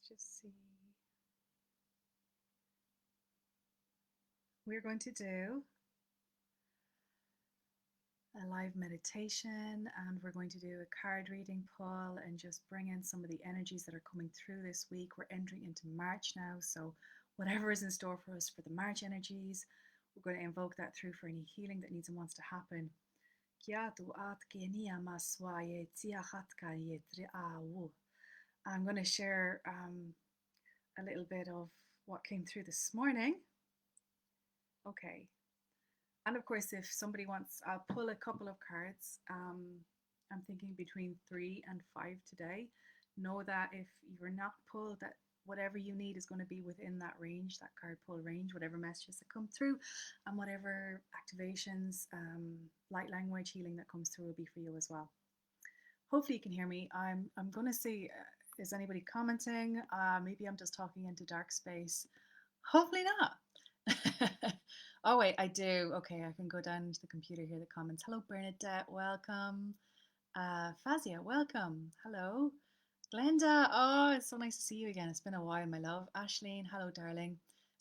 just see. We're going to do a live meditation and we're going to do a card reading pull and just bring in some of the energies that are coming through this week. We're entering into March now, so whatever is in store for us for the March energies, we're going to invoke that through for any healing that needs and wants to happen. I'm going to share a little bit of what came through this morning. Okay. And of course, if somebody wants, I'll pull a couple of cards. I'm thinking between 3 and 5 today. Know that if you're not pulled, that whatever you need is going to be within that range, that card pull range, whatever messages that come through, and whatever activations, light language healing that comes through will be for you as well. Hopefully, you can hear me. I'm going to see. Is anybody commenting? Maybe I'm just talking into dark space. Hopefully not. Oh wait, I do. Okay, I can go down to the computer here. The comments. Hello, Bernadette. Welcome. Fazia, welcome. Hello. Glenda. Oh, it's so nice to see you again. It's been a while, my love. Ashleen. Hello, darling.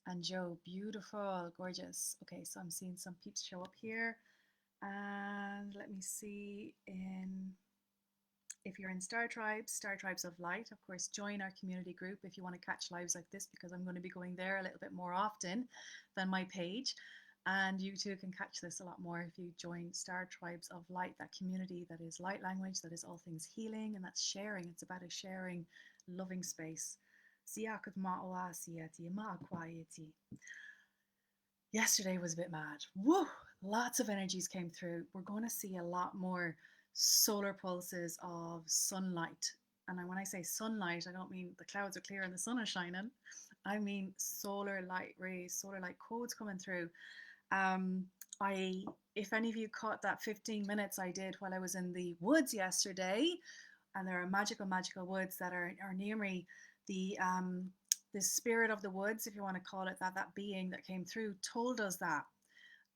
And Joe. Beautiful. Gorgeous. Okay, so I'm seeing some peeps show up here. And let me see in if you're in Star Tribes of Light, of course, join our community group if you want to catch lives like this, because I'm going to be going there a little bit more often than my page. And you too can catch this a lot more if you join Star Tribes of Light, that community that is light language, that is all things healing, and that's sharing. It's about a sharing, loving space. Yesterday was a bit mad. Woo! Lots of energies came through. We're going to see a lot more solar pulses of sunlight. And when I say sunlight, I don't mean the clouds are clear and the sun is shining. I mean solar light rays, solar light codes coming through. Um, if any of you caught that 15 minutes I did while I was in the woods yesterday, and there are magical, magical woods that are near me, the spirit of the woods, if you want to call it that, that being that came through told us that.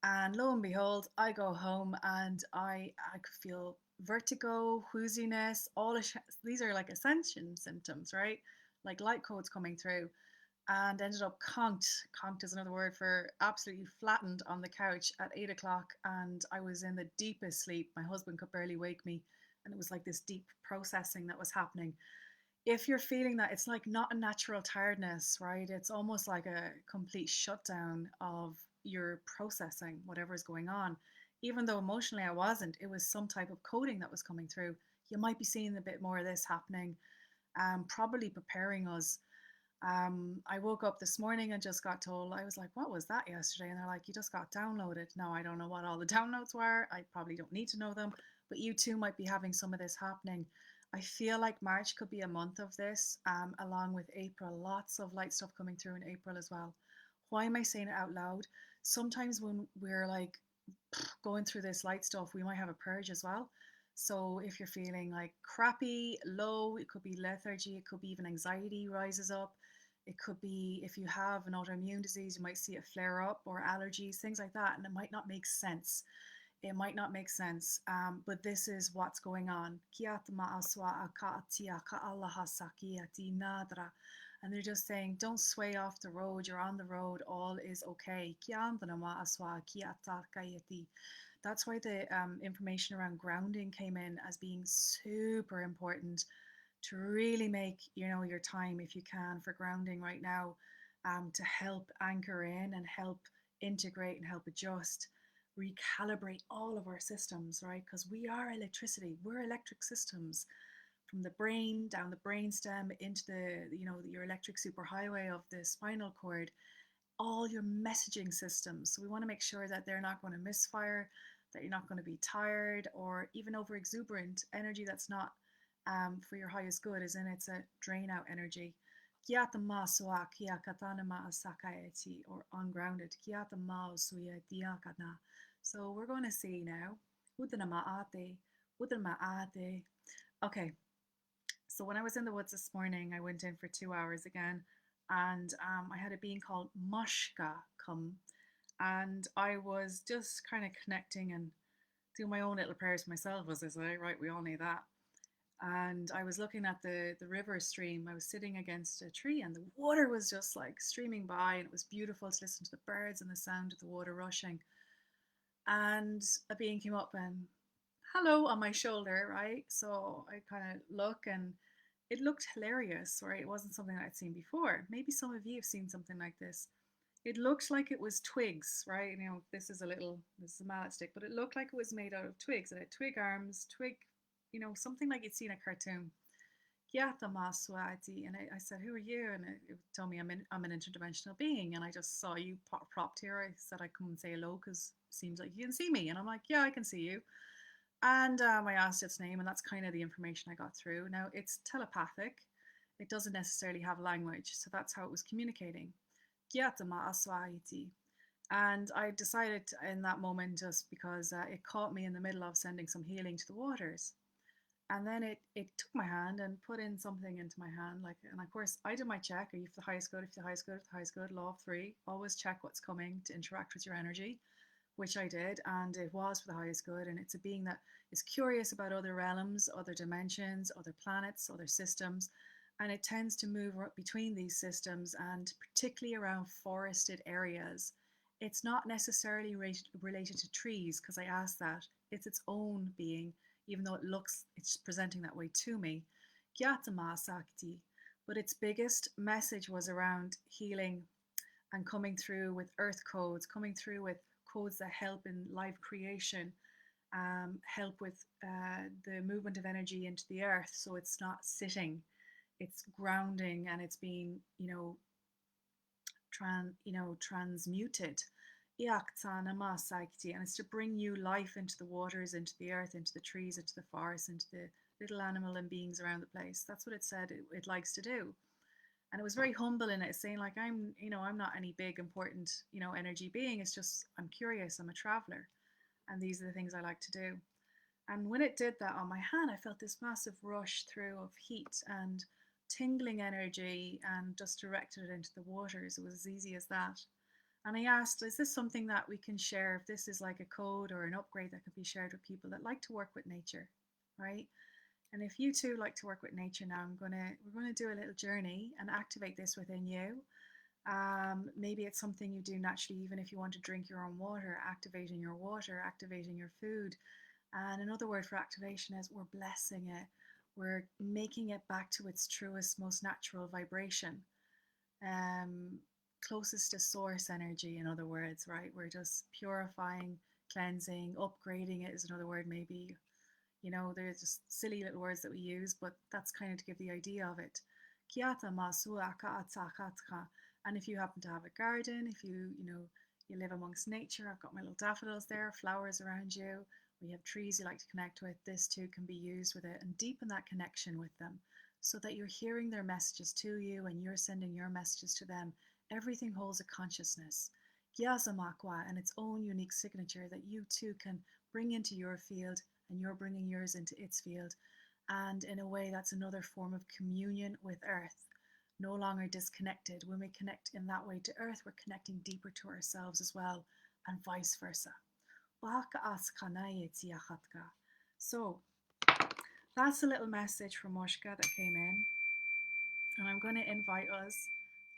And lo and behold, I go home and I could feel vertigo, whooziness, these are like ascension symptoms, right? Like light codes coming through, and ended up conked. Conked is another word for absolutely flattened on the couch at 8 o'clock, and I was in the deepest sleep. My husband could barely wake me, and it was like this deep processing that was happening. If you're feeling that, it's like not a natural tiredness, right? It's almost like a complete shutdown of your processing whatever is going on. Even though emotionally I wasn't, it was some type of coding that was coming through. You might be seeing a bit more of this happening, probably preparing us. I woke up this morning and just got told, I was like, what was that yesterday? And they're like, you just got downloaded. Now, I don't know what all the downloads were. I probably don't need to know them, but you too might be having some of this happening. I feel like March could be a month of this, along with April. Lots of light stuff coming through in April as well. Why am I saying it out loud? Sometimes when we're like going through this light stuff, we might have a purge as well. So if you're feeling like crappy, low, it could be lethargy, it could be even anxiety rises up. It could be if you have an autoimmune disease, you might see it flare up, or allergies, things like that, and it might not make sense. It might not make sense, but this is what's going on. And they're just saying, don't sway off the road, you're on the road, all is okay. That's why the information around grounding came in as being super important, to really make your time, if you can, for grounding right now, to help anchor in and help integrate and help adjust, recalibrate all of our systems, right? Because we are electricity, we're electric systems, from the brain down the brainstem into your electric superhighway of the spinal cord, all your messaging systems. So we want to make sure that they're not going to misfire, that you're not going to be tired or even over exuberant. Energy that's not for your highest good is in it's a drain out energy. Or ungrounded. So we're going to see now. Okay, so when I was in the woods this morning, I went in for 2 hours again, and I had a being called Moscka come, and I was just kind of connecting and doing my own little prayers myself, as I say, right? We all need that. And I was looking at the river stream. I was sitting against a tree and the water was just like streaming by, and it was beautiful to listen to the birds and the sound of the water rushing. And a being came up and hello on my shoulder, right? So I kind of look, and it looked hilarious, right? It wasn't something I'd seen before. Maybe some of you have seen something like this. It looked like it was twigs, right? You know, this is a mallet stick, but it looked like it was made out of twigs. It had twig arms, twig, you know, something like you'd see in a cartoon. Gyata Maswati. And I said, who are you? And it told me I'm an interdimensional being. And I just saw you propped here. I said I'd come and say hello because it seems like you can see me. And I'm like, yeah, I can see you. And I asked its name, and that's kind of the information I got through. Now, it's telepathic. It doesn't necessarily have language, so that's how it was communicating. Gyatama Aswahiti. And I decided in that moment, just because it caught me in the middle of sending some healing to the waters. And then it took my hand and put in something into my hand. And of course, I did my check. Are you for the highest good? If the highest good, if the highest good, law of three. Always check what's coming to interact with your energy, which I did, and it was for the highest good. And it's a being that is curious about other realms, other dimensions, other planets, other systems, and it tends to move between these systems, and particularly around forested areas. It's not necessarily related to trees, because I asked that. It's its own being, even though it's presenting that way to me. Gyatama Sakti. But its biggest message was around healing and coming through with earth codes, coming through with codes that help in life creation, help with the movement of energy into the earth. So it's not sitting, it's grounding, and it's being, transmuted. And it's to bring new life into the waters, into the earth, into the trees, into the forest, into the little animal and beings around the place. That's what it said it likes to do. And it was very humble in it, saying like, I'm not any big important energy being. It's just I'm curious, I'm a traveler, and these are the things I like to do. And when it did that on my hand, I felt this massive rush through of heat and tingling energy, and just directed it into the waters. It was as easy as that. And I asked, is this something that we can share? If this is like a code or an upgrade that could be shared with people that like to work with nature, right? And if you too like to work with nature now, we're gonna do a little journey and activate this within you. Maybe it's something you do naturally, even if you want to drink your own water, activating your water, activating your food. And another word for activation is we're blessing it. We're making it back to its truest, most natural vibration. Um, Closest to source energy, in other words, right? We're just purifying, cleansing, upgrading it is another word, maybe. There's just silly little words that we use, but that's kind of to give the idea of it. And if you happen to have a garden, if you live amongst nature, I've got my little daffodils there, flowers around you. We have trees you like to connect with. This too can be used with it, and deepen that connection with them, so that you're hearing their messages to you and you're sending your messages to them. Everything holds a consciousness, and its own unique signature that you too can bring into your field, and you're bringing yours into its field. And in a way, that's another form of communion with Earth. No longer disconnected. When we connect in that way to Earth, we're connecting deeper to ourselves as well, and vice versa. So that's a little message from Moscka that came in, and I'm going to invite us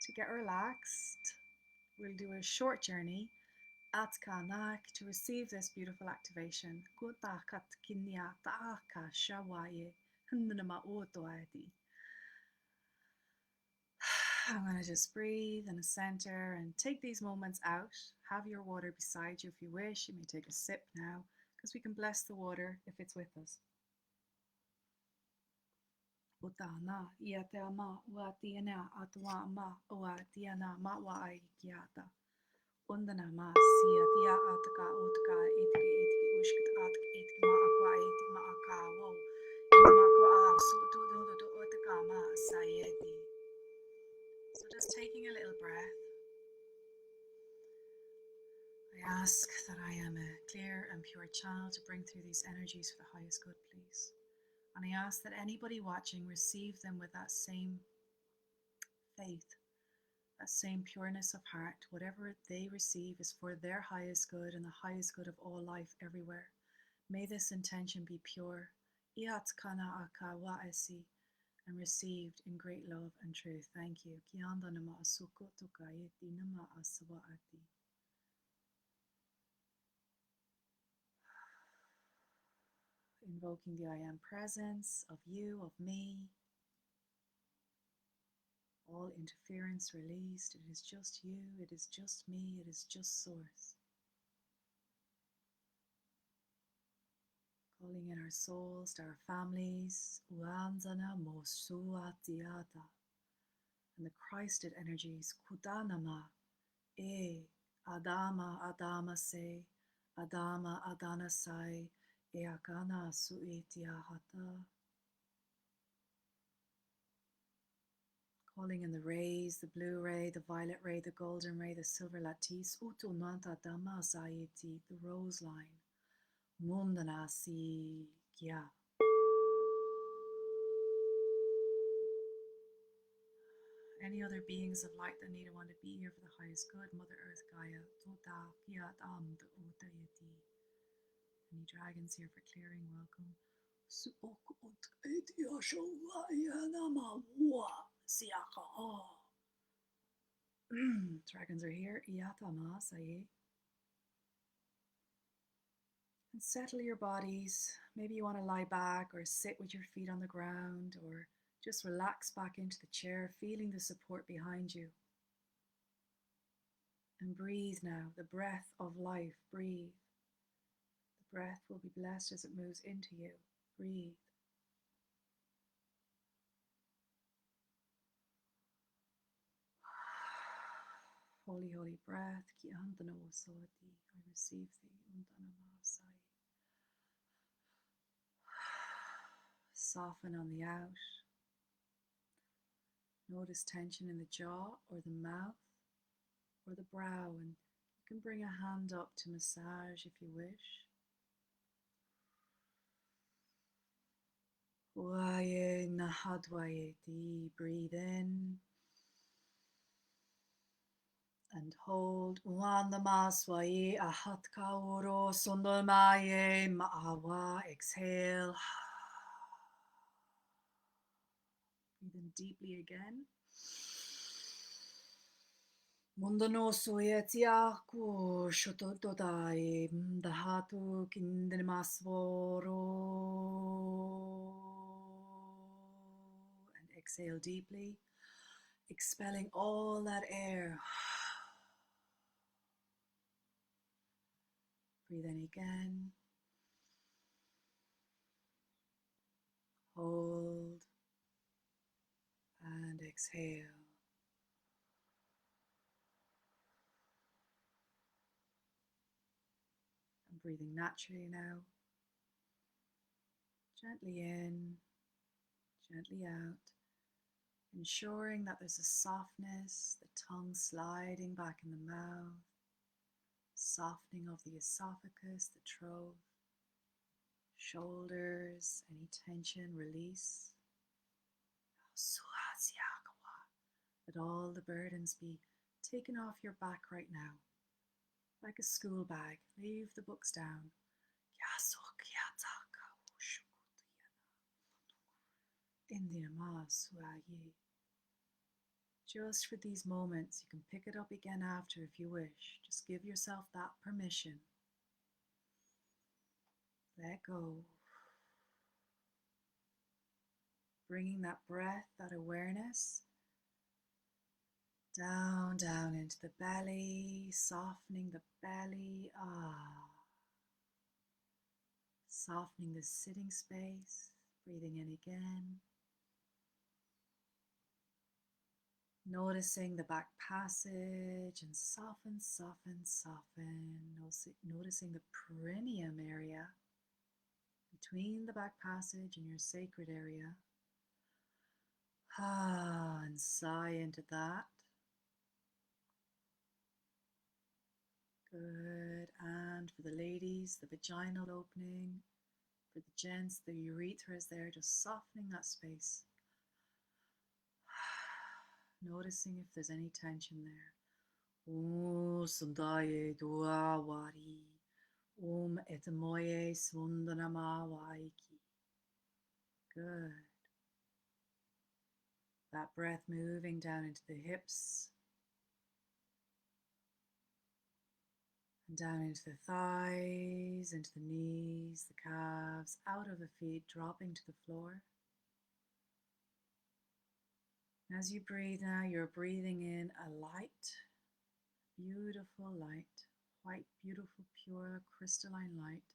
to get relaxed. We'll do a short journey Atkanak to receive this beautiful activation. I'm going to just breathe in the center and take these moments out. Have your water beside you if you wish. You may take a sip now, because we can bless the water if it's with us. Utana, Yatama, Watiana, Atwama, Watiana, Mawaikiata. Undanama, Siatia, Ataka, Utka, Itki, Ushkit, Atk, Itki, Maakwa, Itki, Maakawo, Imakwa, Sutu, Utkama, Sayeti. So just taking a little breath. I ask that I am a clear and pure channel to bring through these energies for the highest good, please. And I ask that anybody watching receive them with that same faith, that same pureness of heart. Whatever they receive is for their highest good and the highest good of all life everywhere. May this intention be pure. Iatkana aka waesi, and received in great love and truth. Thank you. Kianda nama asuko tokayeti nama asawaati. Invoking the I am presence of you, of me. All interference released. It is just you, it is just me, it is just source. Calling in our souls, to our families. Uanzana mosuatiata. And the Christed energies. Kudanama. E. Adama Adama se. Adama Adana sai. Eakana suitiahata. Calling in the rays, the blue ray, the violet ray, the golden ray, the silver lattice, utunanta dama sayeti, the rose line, mundanasi kya. Any other beings of light that need to want to be here for the highest good, Mother Earth Gaia, tota kiat am the utayeti. Any dragons here for clearing, welcome. Suokut etiashowaya nama wa siaka. Dragons are here. Iatama saye. And settle your bodies. Maybe you want to lie back or sit with your feet on the ground or just relax back into the chair, feeling the support behind you. And breathe now, the breath of life. Breathe. The breath will be blessed as it moves into you. Breathe. Holy, holy breath. I receive thee. Soften on the out. Notice tension in the jaw or the mouth or the brow, and you can bring a hand up to massage if you wish. Waye nahadwaye, deep breathe in and hold. Wandamaswaye ahatka uro sundolmaye ma'awa. Exhale. Breathe in deeply again. Mundano soyetiaku shotodai dahatu kindemasvoro. And exhale deeply, expelling all that air. Breathe in again. Hold and exhale. And breathing naturally now. Gently in, gently out. Ensuring that there's a softness, the tongue sliding back in the mouth. Softening of the esophagus, the throat, shoulders, any tension, release. Let all the burdens be taken off your back right now. Like a school bag, leave the books down. Just for these moments, you can pick it up again after if you wish. Just give yourself that permission. Let go. Bringing that breath, that awareness, down, down into the belly, softening the belly. Softening the sitting space, breathing in again. Noticing the back passage and soften, soften, soften. Noticing the perineum area between the back passage and your sacred area. And sigh into that. Good. And for the ladies, the vaginal opening. For the gents, the urethra is there, just softening that space. Noticing if there's any tension there. Sundaye dua wari. Etamoye sundanama waiki. Good. That breath moving down into the hips and down into the thighs, into the knees, the calves, out of the feet, dropping to the floor. As you breathe now, you're breathing in a light, beautiful light, white, beautiful, pure, crystalline light.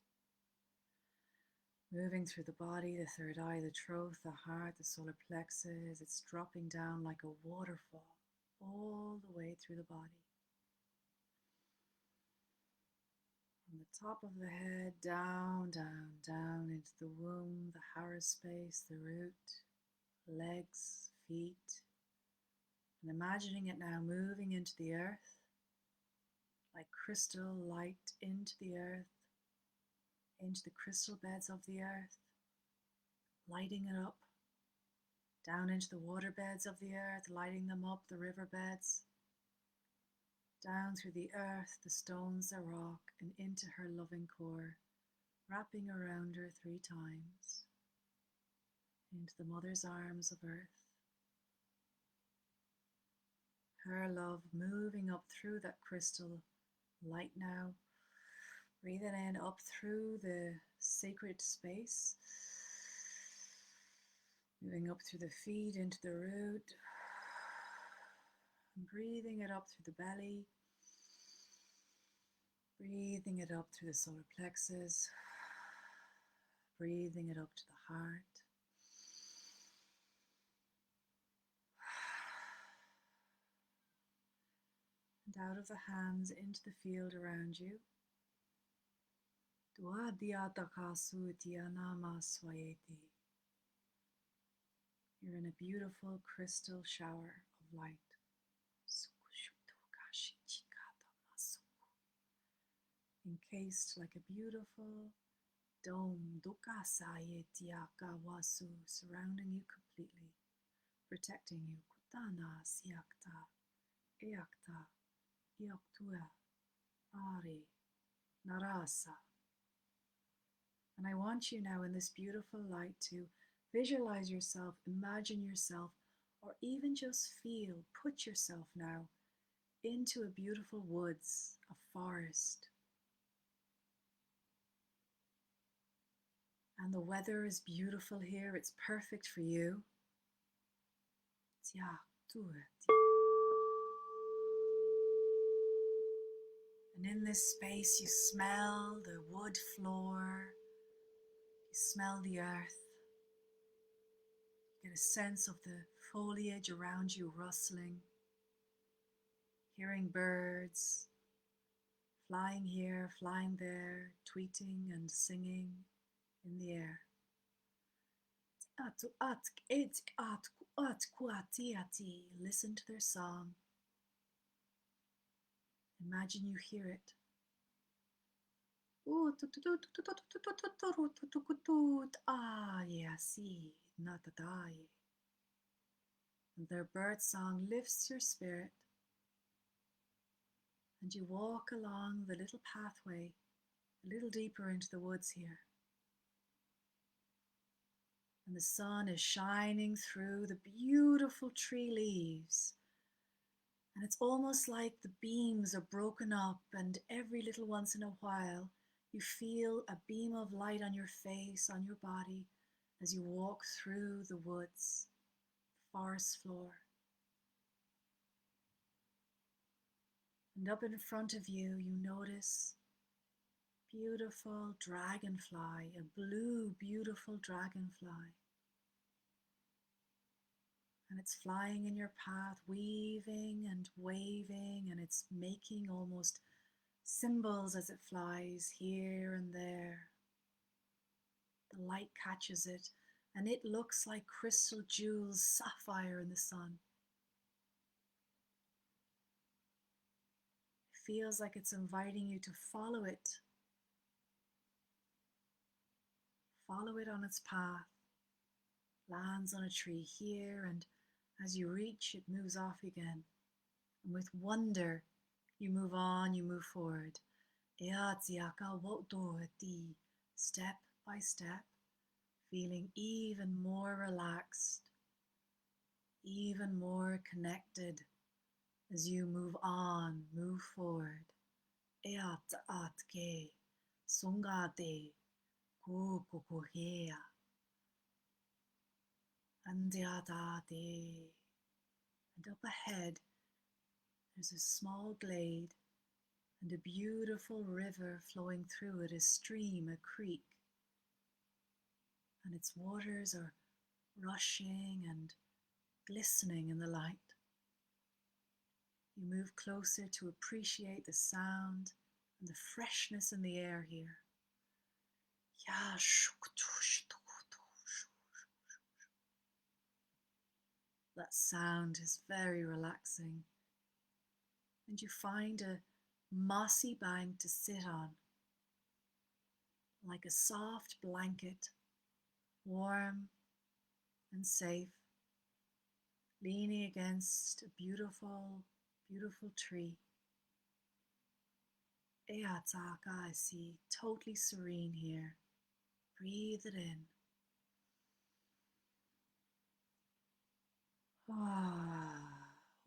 Moving through the body, the third eye, the throat, the heart, the solar plexus. It's dropping down like a waterfall all the way through the body. From the top of the head, down, down, down into the womb, the hara space, the root, legs, feet. And imagining it now moving into the earth, like crystal light into the earth, into the crystal beds of the earth, lighting it up, down into the water beds of the earth, lighting them up, the river beds, down through the earth, the stones, the rock, and into her loving core, wrapping around her 3 times, into the mother's arms of earth. Her love moving up through that crystal light now, breathing in up through the sacred space, moving up through the feet into the root, and breathing it up through the belly, breathing it up through the solar plexus, breathing it up to the heart. And out of the hands into the field around you. You're in a beautiful crystal shower of light. Encased like a beautiful dome, surrounding you completely, protecting you. Narasa. And I want you now in this beautiful light to visualize yourself, imagine yourself, or even just feel, put yourself now into a beautiful woods, a forest. And the weather is beautiful here, it's perfect for you. And in this space you smell the wood floor, you smell the earth, you get a sense of the foliage around you rustling, hearing birds, flying here, flying there, tweeting and singing in the air. Listen to their song. Imagine you hear it. And their bird song lifts your spirit, and you walk along the little pathway a little deeper into the woods here. And the sun is shining through the beautiful tree leaves. And it's almost like the beams are broken up, and every little once in a while you feel a beam of light on your face, on your body, as you walk through the woods, forest floor. And up in front of you, you notice beautiful dragonfly, a blue, beautiful dragonfly. And it's flying in your path, weaving and waving, and it's making almost symbols as it flies here and there. The light catches it, and it looks like crystal jewels, sapphire in the sun. It feels like it's inviting you to follow it. Follow it on its path. Lands on a tree here, and as you reach, it moves off again. And with wonder, you move on, you move forward. Step by step, feeling even more relaxed, even more connected as you move on, move forward. Eat atke, sungate, kukukuhea, andiatate. And up ahead, there's a small glade and a beautiful river flowing through it, a stream, a creek. And its waters are rushing and glistening in the light. You move closer to appreciate the sound and the freshness in the air here. That sound is very relaxing. And you find a mossy bank to sit on, like a soft blanket, warm and safe, leaning against a beautiful, beautiful tree. Eataka, I see, totally serene here. Breathe it in.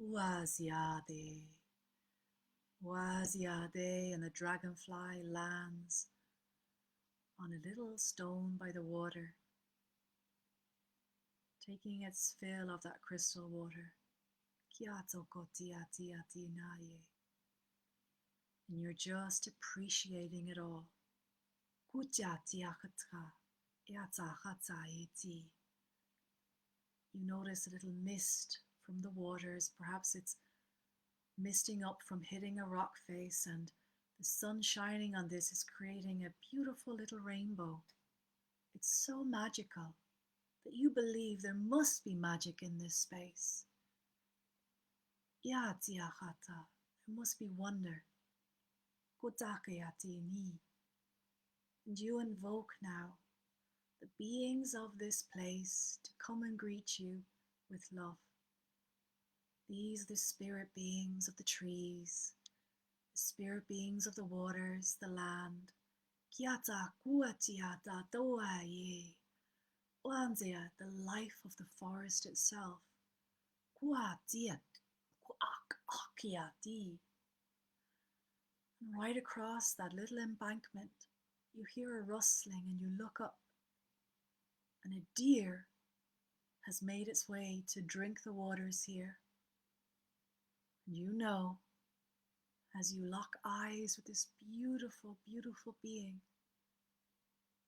Waziade. Waziade, and the dragonfly lands on a little stone by the water, taking its fill of that crystal water. And you're just appreciating it all. You notice a little mist from the waters. Perhaps it's misting up from hitting a rock face, and the sun shining on this is creating a beautiful little rainbow. It's so magical that you believe there must be magic in this space. There must be wonder. And you invoke now the beings of this place to come and greet you with love. These are the spirit beings of the trees, the spirit beings of the waters, the land. The life of the forest itself. And right across that little embankment, you hear a rustling and you look up, and a deer has made its way to drink the waters here. And you know, as you lock eyes with this beautiful, beautiful being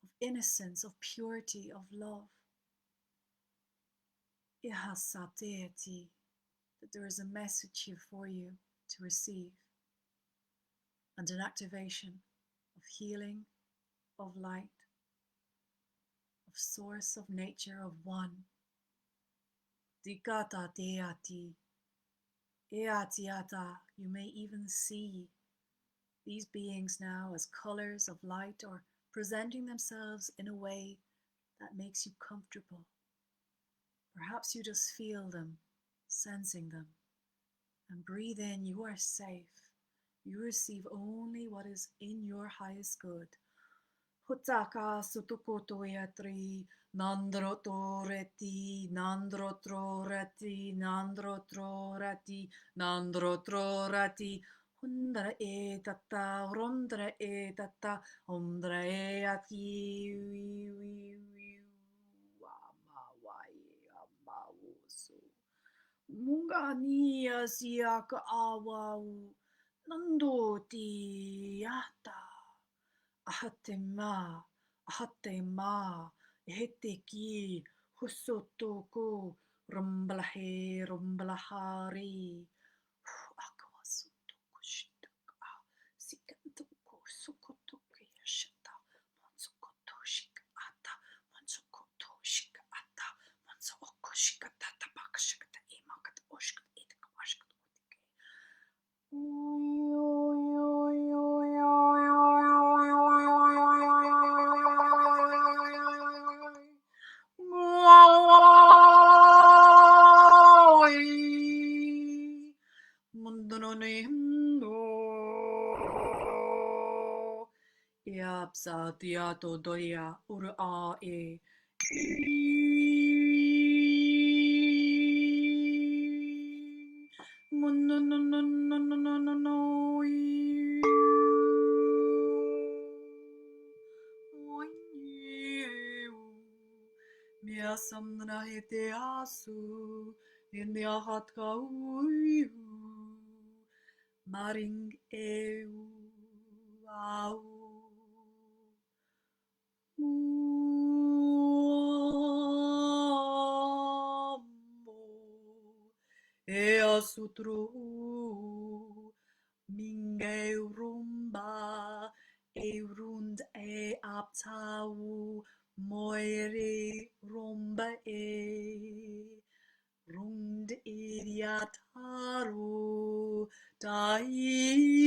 of innocence, of purity, of love, that there is a message here for you to receive, and an activation of healing, of light, of source, of nature, of one. Dikata deati, eatiata. You may even see these beings now as colors of light, or presenting themselves in a way that makes you comfortable. Perhaps you just feel them, sensing them, and breathe in. You are safe. You receive only what is in your highest good. Hutaka sutukotoyatri, nandrotoreti, nandrotrorati, nandrotrorati, nandrotrorati, hundra etata, rondra etata, hundra eati, amawauso. Mungania siaka awau, nandoti yata. Ahatema, ahatema, eheteki, husotoko, rumblahe, rumblahari. Akawasotoko shitaka, sikantoko, sokotoke yashata, mansokoto shika ata, mansokoto shika ata, mansoko shika tata, bakashikata, imakata, oshkata, itaka, washkata, utike. Yapsa tiato doya ura e Samna hete asu in the ahatka uyu maring eu au e asutru minge rumba rund e aptau moire rumba rund iriataru daire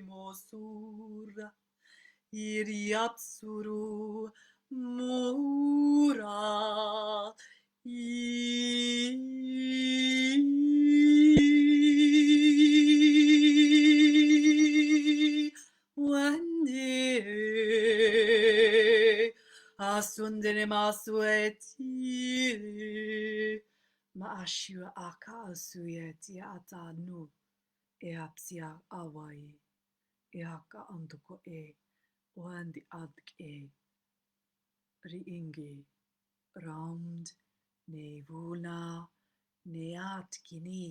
mosura iriatsuru mura wande asundene masueti maashua aka asuyeti atanu eapsia awai eaka anduko wandi adke riingi round nevuna neatkini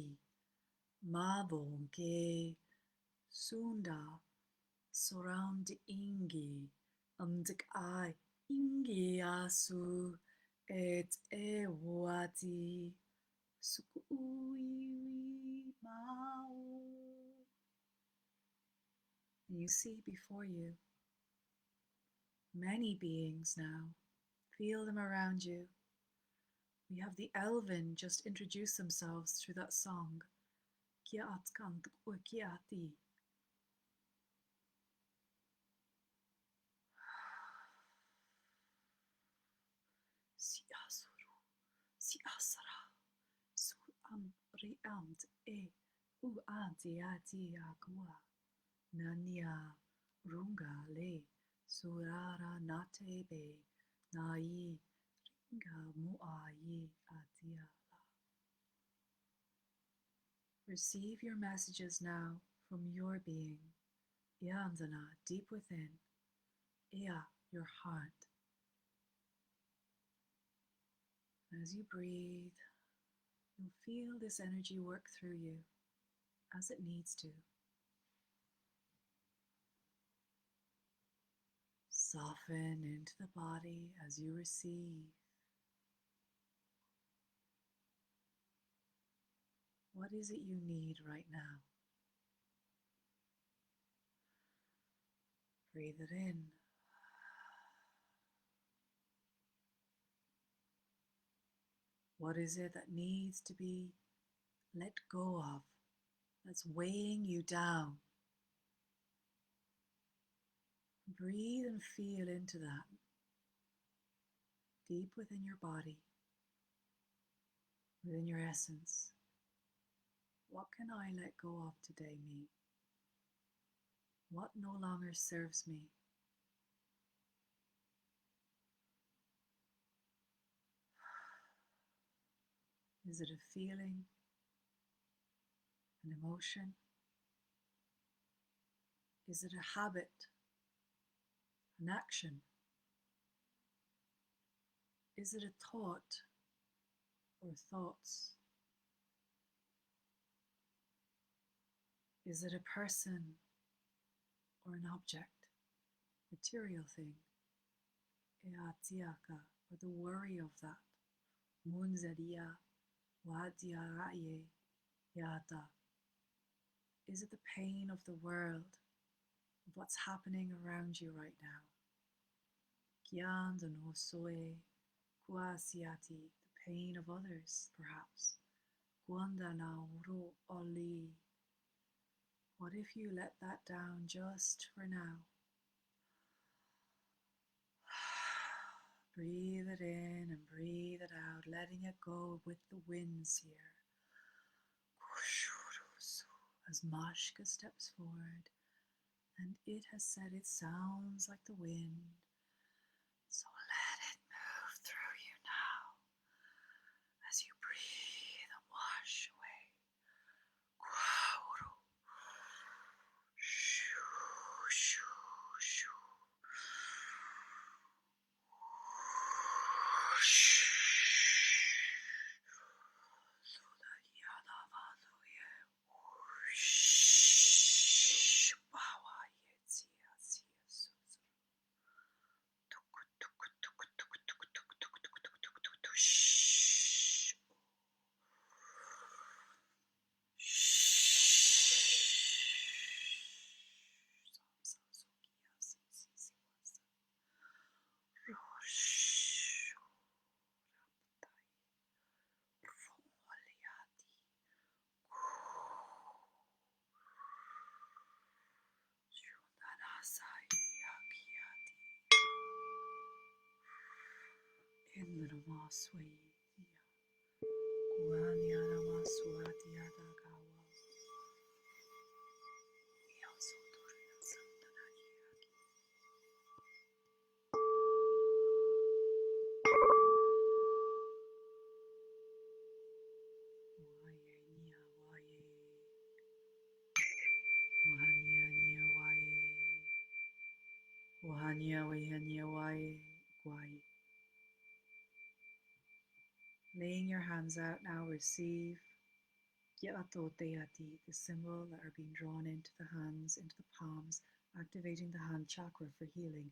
mabonke sunda surround ingi andik ai ingi asu et wati sukui mau. You see before you many beings now. Feel them around you. We have the Elven just introduce themselves through that song. Kiatkant ukiati. Siasuru, siasara, suam riamt uantiati agua. Nania runga le surara natebe nai ringa muayi atiala. Receive your messages now from your being, Yandana, deep within, Ea, your heart. As you breathe, you'll feel this energy work through you as it needs to. Soften into the body as you receive. What is it you need right now? Breathe it in. What is it that needs to be let go of, that's weighing you down? Breathe and feel into that, deep within your body, within your essence. What can I let go of today, me? What no longer serves me? Is it a feeling, an emotion? Is it a habit, an action? Is it a thought or thoughts? Is it a person or an object, material thing? Eatiaka, or the worry of that. Munzadia, wadiaraye, yata. Is it the pain of the world, of what's happening around you right now? Gyandano soe, kuasiati, the pain of others, perhaps. Gwandana uro oli. What if you let that down just for now? Breathe it in and breathe it out, letting it go with the winds here. As Moscka steps forward, and it has said it sounds like the wind, so Namaswe. Kuhanya namaswati adagawa. Yasotoria santanaki. Waye nia waye. Wahanya nia waye. Wahanya wahanya waye. Waye. Laying your hands out now, receive Gyato Deati, the symbol that are being drawn into the hands, into the palms, activating the hand chakra for healing.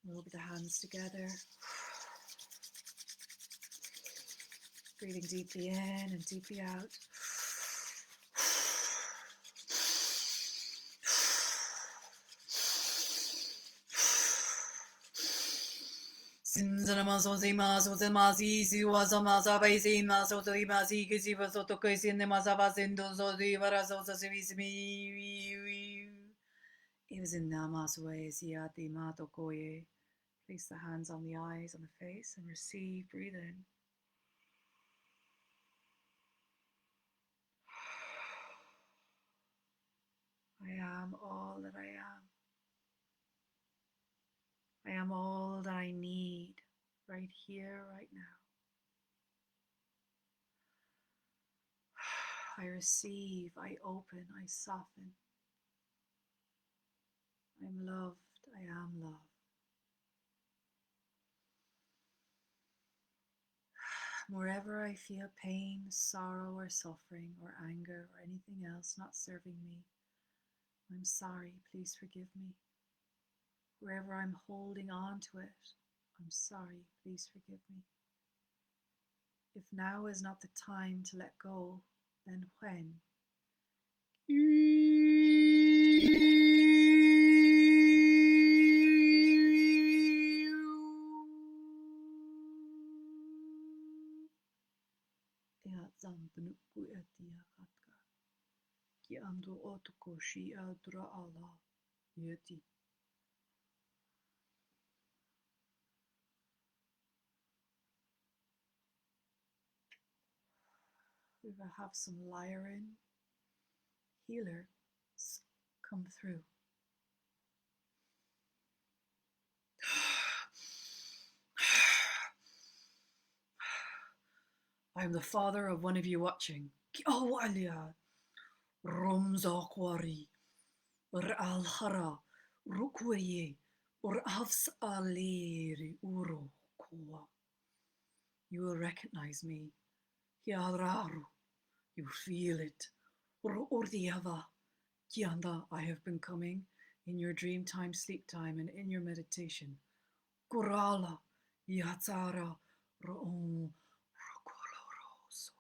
Rub the hands together. Breathing deeply in and deeply out. Place the hands on the eyes, on the face, and receive. Breathe in. I am all that I am. I am all that I need right here, right now. I receive, I open, I soften. I'm loved, I am loved. Wherever I feel pain, sorrow, or suffering, or anger, or anything else not serving me, I'm sorry, please forgive me. Wherever I'm holding on to it, I'm sorry, please forgive me. If now is not the time to let go, then when? We will have some LYRAN healers come through. I am the father of one of you watching. Oh, Alia, Romzakwari, Alhara, Rukwaye, or Avs Aleri Uro Kwa. You will recognize me. Hiararu, you feel it. Urdiava, Kianda, I have been coming in your dream time, sleep time, and in your meditation. Kurala, Yatsara, Ro'om, Rokoloroso.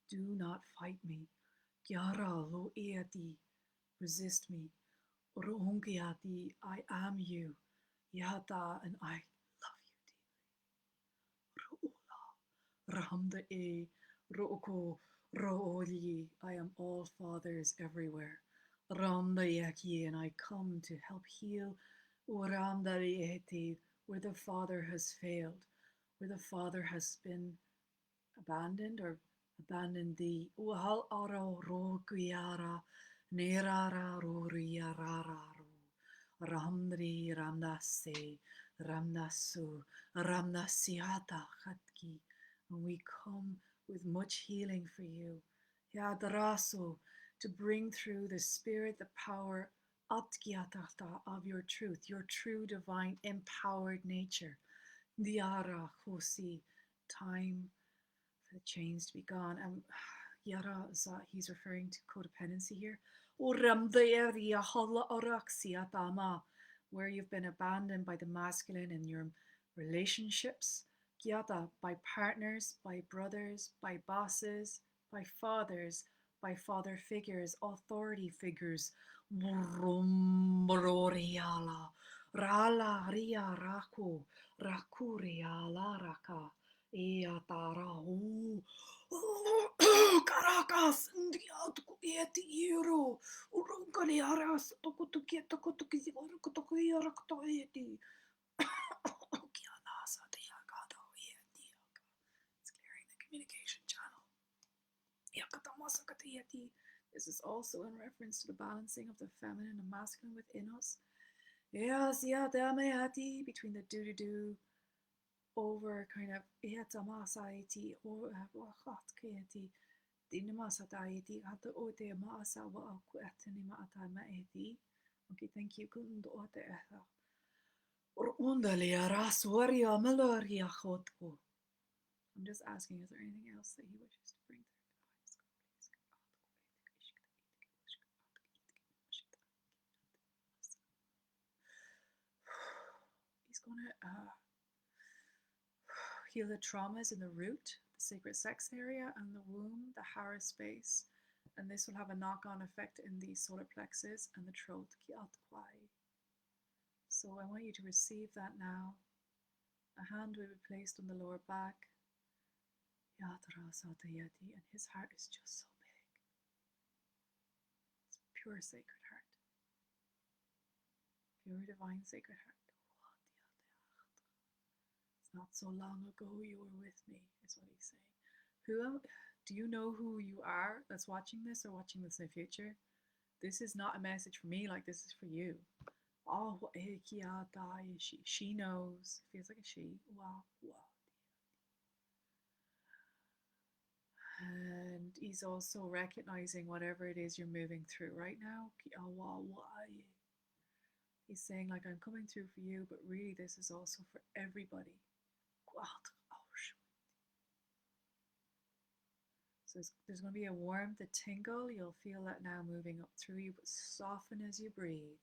Do not fight me. Kiara lo eati, resist me. Rohungiati, I am you. Yata, and I love you deeply. Ru'ula, Rahamda e, Ro'oko, Ro'oli, I am all fathers everywhere. Ramda yaki, and I come to help heal. Uramda eti, where the father has failed, where the father has been abandoned or abandoned thee. Uhal aro ro kuyara, nerara ro riarararu, ramdri ramdase, ramdasu, ramdasiata khatki. And we come with much healing for you. Yadraso, to bring through the spirit, the power atkiatata of your truth, your true divine empowered nature. Diara hosi, time for the chains to be gone. And Yara, he's referring to codependency here. Where you've been abandoned by the masculine in your relationships, Kiata, by partners, by brothers, by bosses, by fathers, by father figures, authority figures. Riala, Rala Ria Raku, Raku Riala Raka, Eatara, Caracas, Ndiatukueti Iro, Urunkaniaras, Tokutukieta Kotuki, Urukutokiarakotoeti. It's clearing the communication channel. This is also in reference to the balancing of the feminine and masculine within us. Between the do over kind of okay, thank you. I'm just asking, is there anything else that he wishes to bring through? He's going to heal the traumas in the root, the sacred sex area, and the womb, the hara space. And this will have a knock-on effect in the solar plexus and the throat. So I want you to receive that now. A hand will be placed on the lower back. And his heart is just so big. It's pure sacred heart. Pure divine sacred heart. It's not so long ago you were with me, is what he's saying. Do you know who you are that's watching this or watching this in the future? This is not a message for me, like this is for you. Oh, she knows. Feels like a she. Wow. And he's also recognizing whatever it is you're moving through right now. He's saying, like, I'm coming through for you, but really this is also for everybody. So there's going to be a warmth, a tingle. You'll feel that now moving up through you, but soften as you breathe.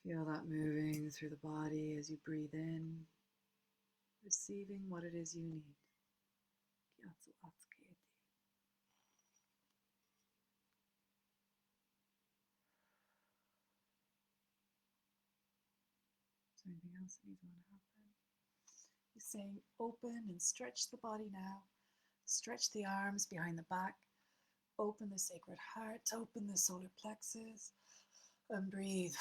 Feel that moving through the body as you breathe in, receiving what it is you need. Is there anything else that needs to happen? He's saying open and stretch the body now. Stretch the arms behind the back. Open the sacred heart. Open the solar plexus. And breathe.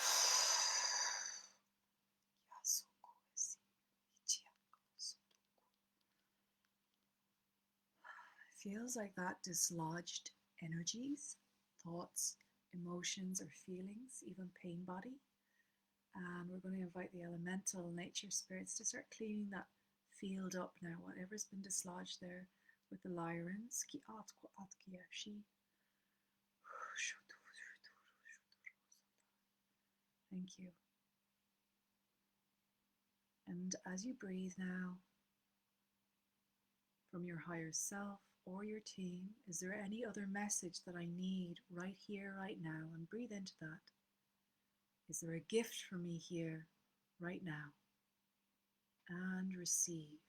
Feels like that dislodged energies, thoughts, emotions, or feelings, even pain body. And we're going to invite the elemental nature spirits to start cleaning that field up now, whatever's been dislodged there with the LYRANs. Thank you. And as you breathe now, from your higher self or your team, is there any other message that I need right here, right now? And breathe into that. Is there a gift for me here, right now? And receive.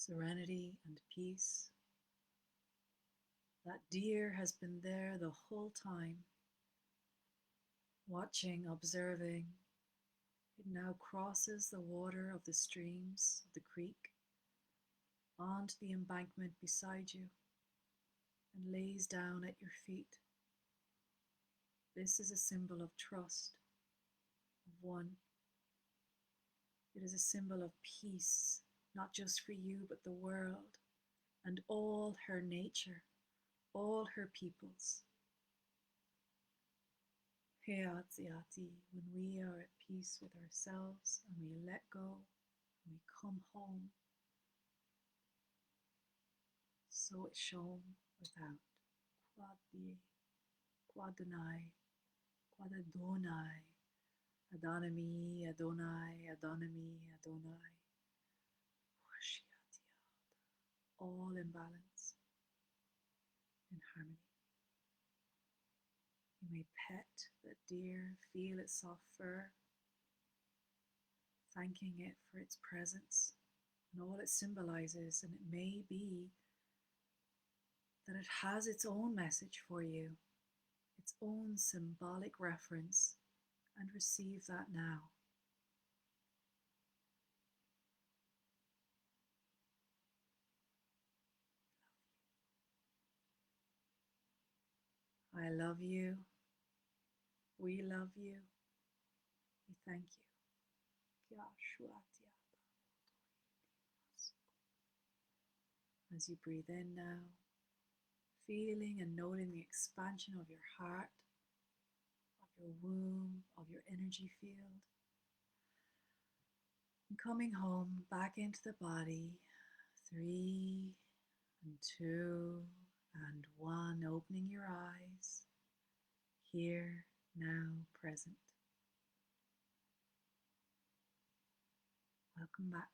serenity and peace. That deer has been there the whole time, watching, observing. It now crosses the water of the streams of the creek onto the embankment beside you and lays down at your feet. This is a symbol of trust, of one. It is a symbol of peace, not just for you, but the world and all her nature, all her peoples. Heatsiati, when we are at peace with ourselves and we let go and we come home, so it's shown without. Quadi, Quadonai, Quadadonai, Adonami, Adonai, Adonami, Adonai. All in balance, in harmony. You may pet that deer, feel its soft fur, thanking it for its presence and all it symbolizes, and it may be that it has its own message for you, its own symbolic reference, and receive that now. I love you. We love you. We thank you. As you breathe in now, feeling and noting the expansion of your heart, of your womb, of your energy field. And coming home back into the body, 3 and 2 and 1, opening your eyes, here, now, present. Welcome back.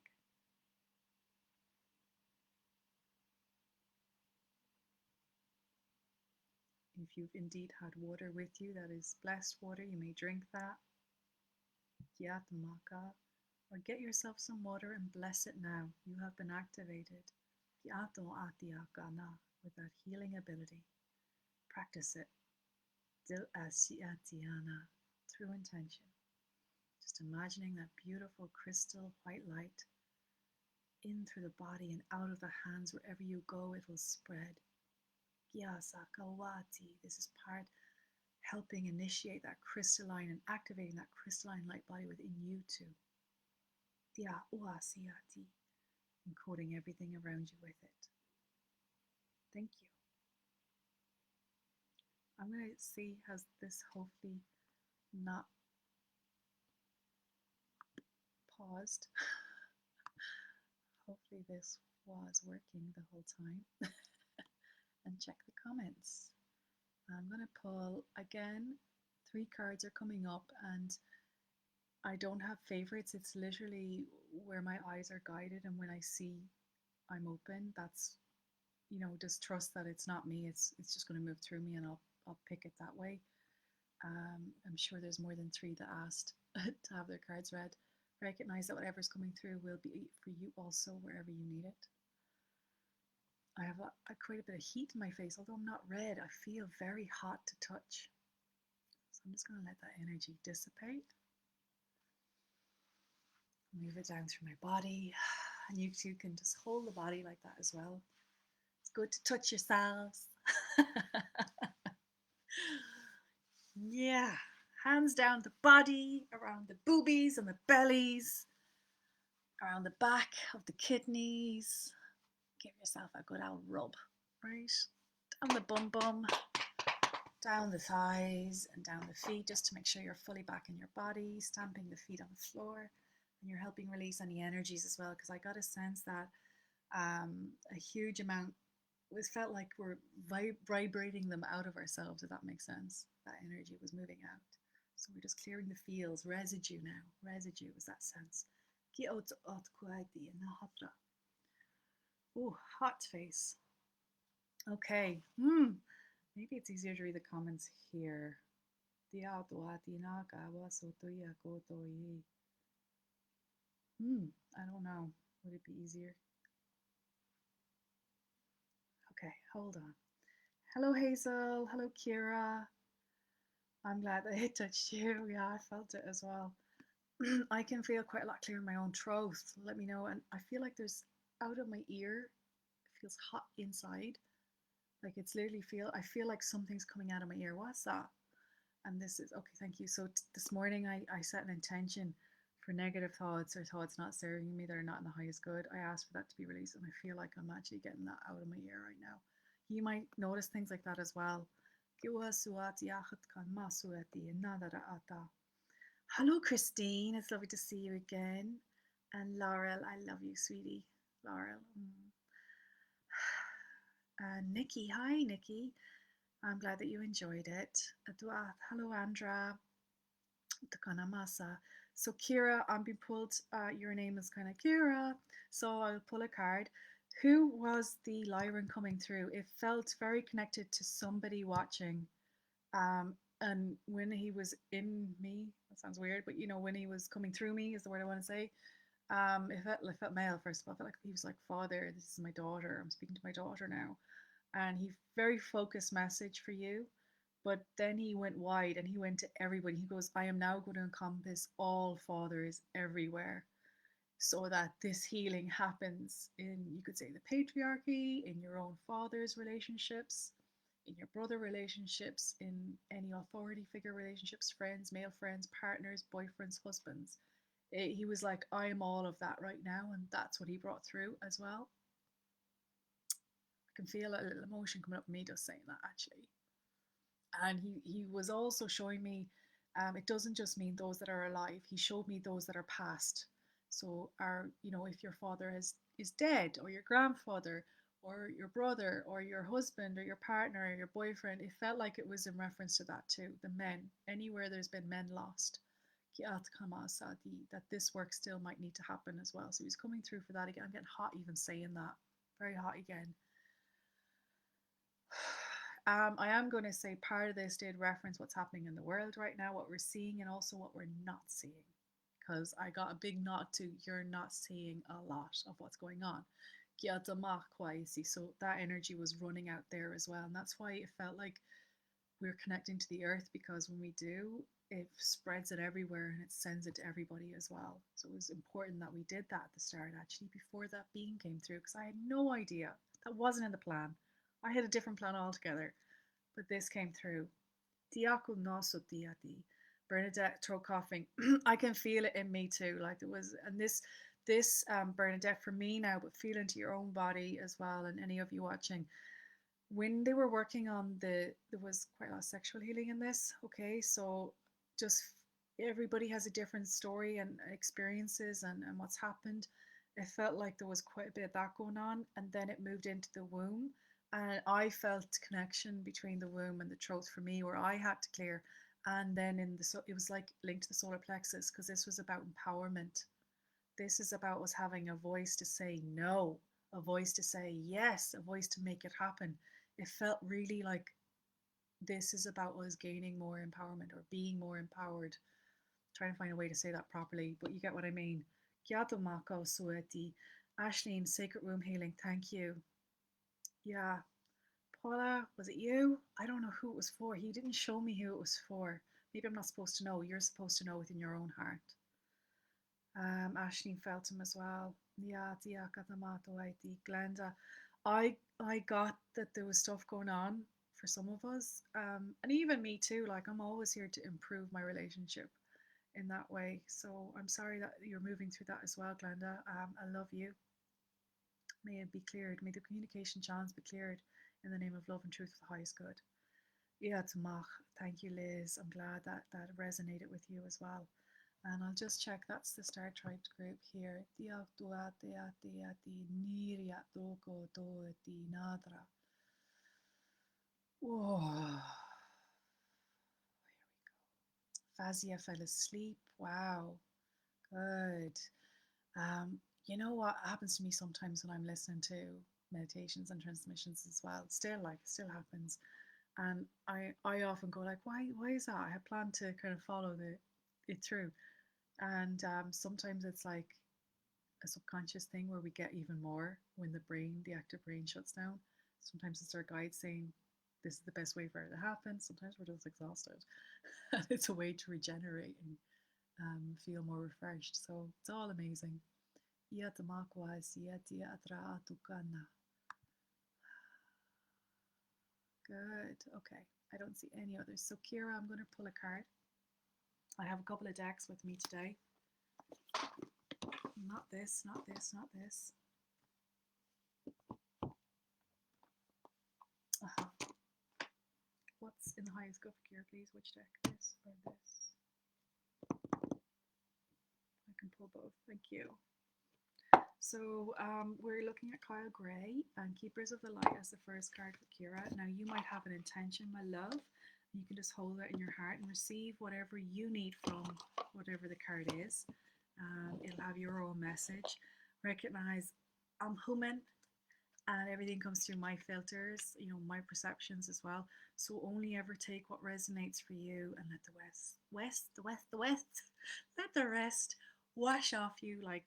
If you've indeed had water with you, that is blessed water, you may drink that. Maka, or get yourself some water and bless it now. You have been activated with that healing ability. Practice it through intention. Just imagining that beautiful crystal white light in through the body and out of the hands. Wherever you go, it will spread. This is part helping initiate that crystalline and activating that crystalline light body within you too. And coating everything around you with it. Thank you. I'm going to see, has this hopefully not paused? Hopefully this was working the whole time. And check the comments. I'm going to pull again. 3 cards are coming up and I don't have favorites. It's literally where my eyes are guided, and when I see I'm open, that's, you know, just trust that it's not me. It's just going to move through me, and I'll pick it that way. I'm sure there's more than 3 that asked to have their cards read. Recognize that whatever's coming through will be for you also wherever you need it. I have quite a bit of heat in my face, although I'm not red. I feel very hot to touch. So I'm just going to let that energy dissipate. Move it down through my body. And you too can just hold the body like that as well. It's good to touch yourselves. Yeah. Hands down the body, around the boobies and the bellies, around the back of the kidneys. Give yourself a good old rub, right? Down the bum bum, down the thighs and down the feet, just to make sure you're fully back in your body, stamping the feet on the floor. And you're helping release any energies as well, because I got a sense that a huge amount, it felt like we're vibrating them out of ourselves, if that makes sense. That energy was moving out. So we're just clearing the fields, residue now. Residue is that sense. Oh, hot face. Okay. Maybe it's easier to read the comments here. I don't know. Would it be easier? Okay, hold on. Hello, Hazel. Hello, Kira. I'm glad that it touched you. Yeah, I felt it as well. I can feel quite a lot clearer in my own throat. Let me know. And I feel like there's out of my ear, it feels hot inside. Like it's literally I feel like something's coming out of my ear. What's that? And this is okay, thank you. So this morning I set an intention for negative thoughts or thoughts not serving me that are not in the highest good. I asked for that to be released, and I feel like I'm actually getting that out of my ear right now. You might notice things like that as well. Hello, Christine. It's lovely to see you again. And Laurel, I love you, sweetie. Laurel. And Nikki, hi, Nikki. I'm glad that you enjoyed it. Hello, Andra. Takanamasa. So, Kira, I'm being pulled. Your name is kind of Kira. So, I'll pull a card. Who was the Lyran coming through? It felt very connected to somebody watching. And when he was in me, that sounds weird, but when he was coming through me is the word I want to say. It felt male first of all. I felt like he was like, Father, this is my daughter. I'm speaking to my daughter now. And he very focused message for you. But then he went wide and he went to everybody. He goes, I am now going to encompass all fathers everywhere so that this healing happens in, you could say, the patriarchy, in your own father's relationships, in your brother relationships, in any authority figure relationships, friends, male friends, partners, boyfriends, husbands. He was like, I am all of that right now. And that's what he brought through as well. I can feel a little emotion coming up in me just saying that, actually. And he was also showing me, it doesn't just mean those that are alive. He showed me those that are past. So if your father is dead, or your grandfather, or your brother, or your husband, or your partner, or your boyfriend, it felt like it was in reference to that too. The men, anywhere there's been men lost, that this work still might need to happen as well. So he's coming through for that again. I'm getting hot even saying that. Very hot again. I am going to say part of this did reference what's happening in the world right now, what we're seeing, and also what we're not seeing. Because I got a big nod to you're not seeing a lot of what's going on. So that energy was running out there as well. And that's why it felt like we're connecting to the earth, because when we do, it spreads it everywhere and it sends it to everybody as well. So it was important that we did that at the start, actually, before that being came through, because I had no idea. That wasn't in the plan. I had a different plan altogether, but this came through. Diaco noso diati. Bernadette throat coughing. I can feel it in me too. Like it was, and this Bernadette for me now, but feel into your own body as well, and any of you watching. When they were working on there was quite a lot of sexual healing in this. Okay, so just everybody has a different story and experiences and what's happened. It felt like there was quite a bit of that going on, and then it moved into the womb, and I felt connection between the womb and the throat for me, where I had to clear. And then it was like linked to the solar plexus, because this was about empowerment. This is about us having a voice to say no, a voice to say yes, a voice to make it happen. It felt really like this is about us gaining more empowerment or being more empowered. Trying to find a way to say that properly, but you get what I mean. Kiato Mako Sueti. Ashleen, Sacred Womb Healing, thank you. Yeah. Paula, was it you? I don't know who it was for. He didn't show me who it was for. Maybe I'm not supposed to know. You're supposed to know within your own heart. Ashleen felt him as well. Yeah, Glenda. I got that there was stuff going on for some of us, and even me too. Like I'm always here to improve my relationship in that way. So I'm sorry that you're moving through that as well, Glenda. I love you. May it be cleared. May the communication channels be cleared in the name of love and truth for the highest good. Yeah, Tamach. Thank you, Liz. I'm glad that that resonated with you as well. And I'll just check, that's the Star Tribe group here. Whoa. Fazia fell asleep. Wow. Good. You know what happens to me sometimes when I'm listening to meditations and transmissions as well? Still happens. And I often go like, why is that? I had planned to kind of follow it through. And sometimes it's like a subconscious thing where we get even more when the active brain shuts down. Sometimes it's our guide saying, this is the best way for it to happen. Sometimes we're just exhausted. And it's a way to regenerate and feel more refreshed. So it's all amazing. Good. Okay. I don't see any others. So Kira, I'm going to pull a card. I have a couple of decks with me today. Not this, not this, not this. What's in the highest good for Kira, please? Which deck? This or this? I can pull both. Thank you. So we're looking at Kyle Gray and Keepers of the Light as the first card for Kira. Now you might have an intention, my love. You can just hold it in your heart and receive whatever you need from whatever the card is. It'll have your own message. Recognize I'm human and everything comes through my filters, you know, my perceptions as well. So only ever take what resonates for you and let the let the rest wash off you like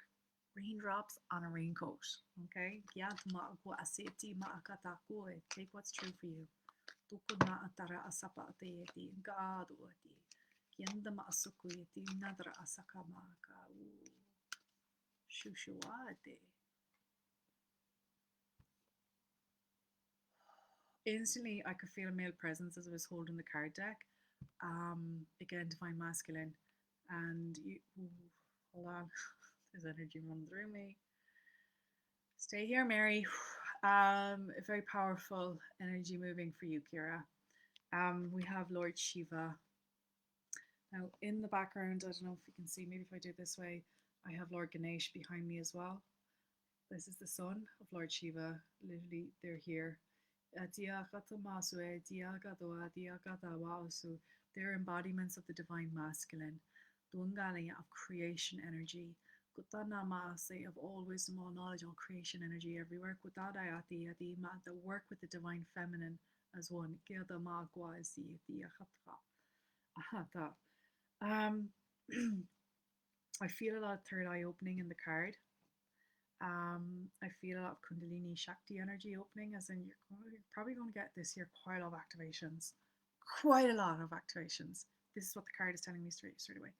raindrops on a raincoat. Okay? Take what's true for you. Instantly, I could feel a male presence as I was holding the card deck. Again, Divine Masculine. And you, hold on, there's energy running through me. Stay here, Mary. Very powerful energy moving for you, Kira. We have Lord Shiva. Now, in the background, I don't know if you can see, maybe if I do it this way, I have Lord Ganesh behind me as well. This is the son of Lord Shiva. Literally, they're here. They're embodiments of the Divine Masculine, of creation energy. Of all wisdom, all knowledge, all creation energy everywhere. The work with the Divine Feminine as one. I feel a lot of third eye opening in the card. I feel a lot of Kundalini Shakti energy opening, as in you're probably going to get this year quite a lot of activations. Quite a lot of activations. This is what the card is telling me straight away.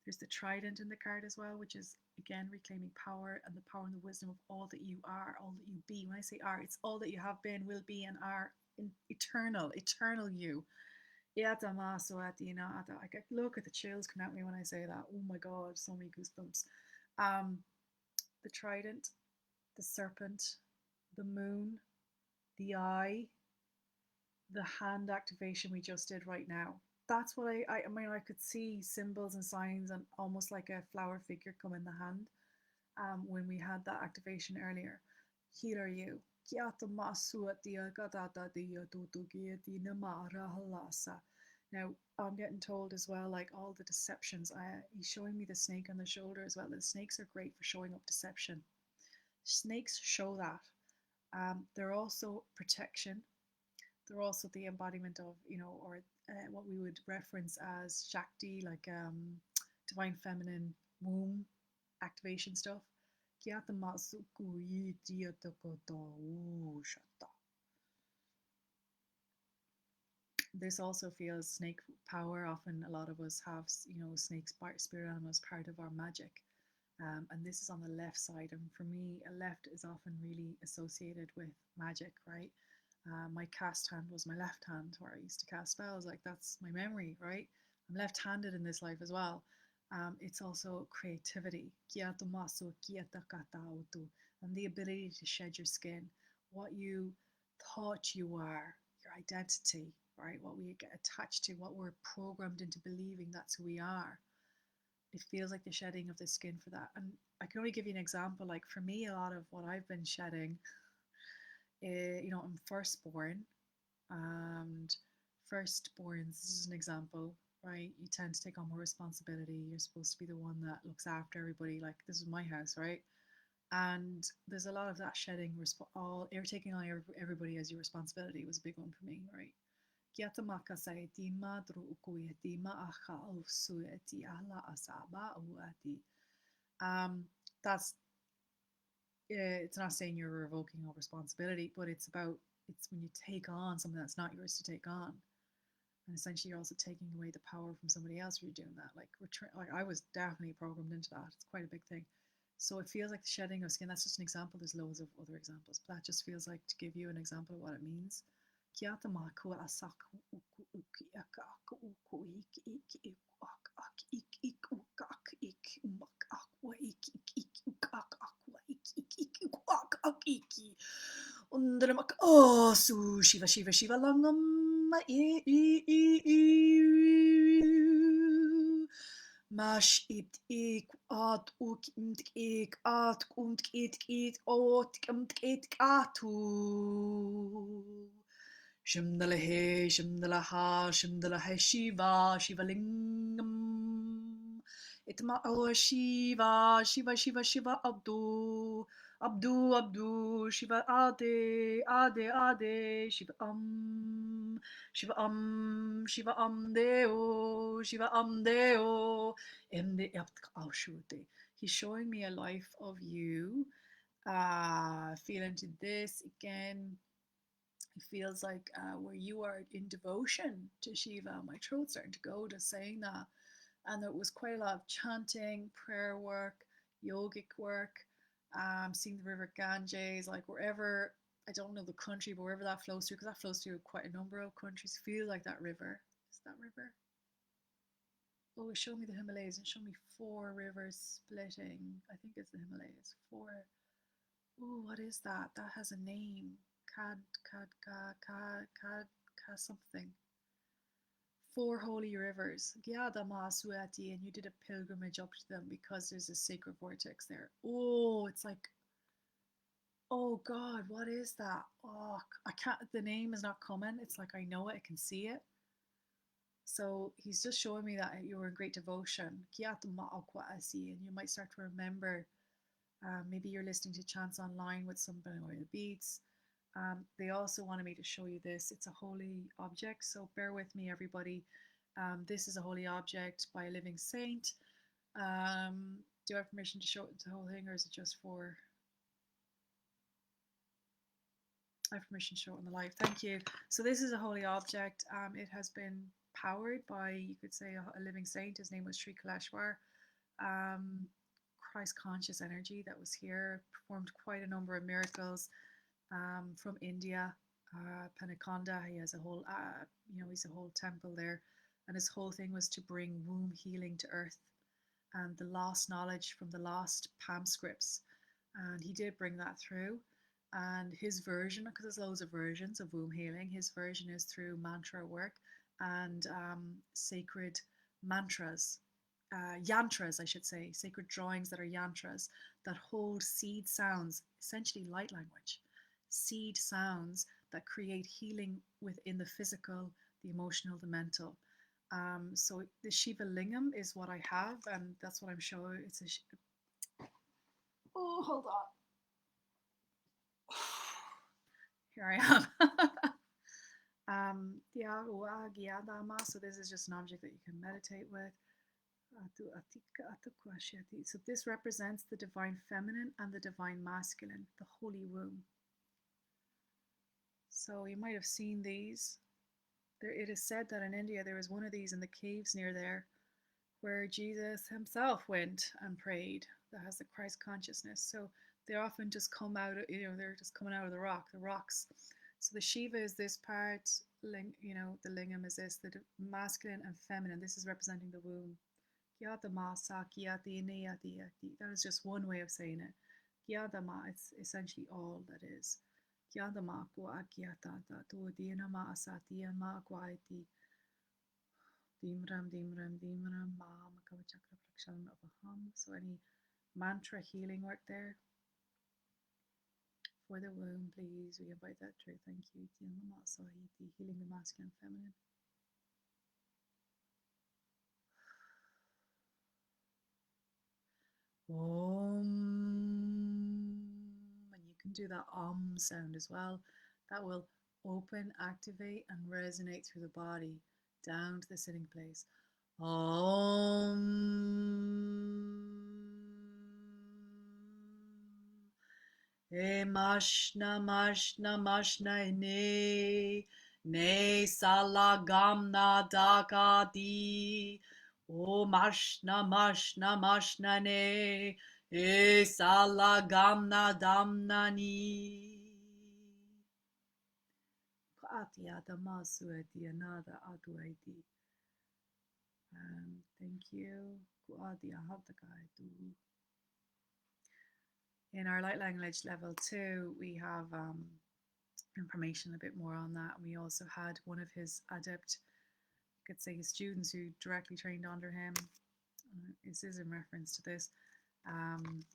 There's the trident in the card as well, which is again reclaiming power and the power and the wisdom of all that you are, all that you be. When I say are, it's all that you have been, will be, and are in eternal you. I get look at the chills come at me when I say that. Oh my god, so many goosebumps. The trident, the serpent, the moon, the eye, the hand activation we just did right now. That's what I mean, I could see symbols and signs and almost like a flower figure come in the hand when we had that activation earlier. Here are you. Now, I'm getting told as well, like all the deceptions. He's showing me the snake on the shoulder as well. The snakes are great for showing up deception. Snakes show that. They're also protection. They're also the embodiment of, you know, or what we would reference as Shakti, like Divine Feminine womb activation stuff. This also feels snake power. Often a lot of us have, you know, snake spirit animals part of our magic. And this is on the left side. And for me, a left is often really associated with magic, right? My cast hand was my left hand, where I used to cast spells. Like that's my memory, right? I'm left-handed in this life as well. It's also creativity, and the ability to shed your skin, what you thought you are, your identity, right? What we get attached to, what we're programmed into believing that's who we are. It feels like the shedding of the skin for that. And I can only give you an example. Like for me, a lot of what I've been shedding, you know, I'm firstborn, and firstborns, this is an example, right? You tend to take on more responsibility. You're supposed to be the one that looks after everybody. Like this is my house, right? And there's a lot of that shedding, taking on everybody as your responsibility was a big one for me, right? That's it's not saying you're revoking all responsibility, but it's when you take on something that's not yours to take on. And essentially, you're also taking away the power from somebody else when you're doing that. Like like I was definitely programmed into that. It's quite a big thing. So it feels like the shedding of skin. That's just an example. There's loads of other examples, but that just feels like to give you an example of what it means. Oh, su Shiva Shiva Shiva Lingam. Mash it ik at uk ik at it ot it atu. Shimdala ha Shiva Shiva Lingam. Itma oh Shiva Shiva Shiva Shiva Abdu Abdu Shiva Ade Shiva Shiva Deo Emde Aushute. He's showing me a life of you. Feel into this again. It feels like where you are in devotion to Shiva. My throat's starting to go just saying that. And there was quite a lot of chanting, prayer work, yogic work, seeing the river Ganges, like wherever, I don't know the country, but wherever that flows through, because that flows through quite a number of countries, feel like that river. Is that river? Oh, show me the Himalayas and show me 4 rivers splitting. I think it's the Himalayas. 4. Oh, what is that? That has a name. Ka something. 4 holy rivers. Gyadama Suati, and you did a pilgrimage up to them because there's a sacred vortex there. Oh, it's like, oh God, what is that? Oh, I can't, the name is not coming. It's like I know it, I can see it. So he's just showing me that you're in great devotion. And you might start to remember, maybe you're listening to chants online with some binaural beats. They also wanted me to show you this. It's a holy object, so bear with me, everybody. This is a holy object by a living saint. Do I have permission to show it the whole thing, or is it just for... I have permission to show it on the live. Thank you. So this is a holy object. It has been powered by, you could say, a living saint. His name was Sri Kaleshwar. Christ conscious energy that was here, performed quite a number of miracles. From India, Panakonda. He has a whole, he's a whole temple there, and his whole thing was to bring womb healing to earth and the lost knowledge from the lost palm scripts. And he did bring that through. And his version, because there's loads of versions of womb healing, his version is through mantra work and sacred mantras. Yantras, I should say, sacred drawings that are yantras that hold seed sounds, essentially light language, seed sounds that create healing within the physical, the emotional, the mental. So the Shiva Lingam is what I have, and that's what I'm showing. It's a... Oh, hold on. Here I am. So this is just an object that you can meditate with. So this represents the divine feminine and the divine masculine, the holy womb. So you might have seen these. It is said that in India there was one of these in the caves near there where Jesus himself went and prayed, that has the Christ consciousness. So they often just come out of, they're just coming out of the rocks. So the Shiva is this part, the Lingam is this, the masculine and feminine. This is representing the womb. That is just one way of saying it. Gyadama, it's essentially all that is. Gyadama Dimram Ma Moscka Chakra Prakshalan of Aham. So any mantra healing work there for the womb, please. We invite that through. Thank you. Healing the masculine and feminine. Om. And you can do that sound as well. That will open, activate, and resonate through the body down to the sitting place. Om. E mashna mashna mashna ne salagamna dakadi. O mashna mashna mashna ne e salagamna damnani. Atya damasu nada atuaiti. Thank you. In our light language level 2, we have information a bit more on that. We also had one of his adept, you could say his students who directly trained under him. This is in reference to this. And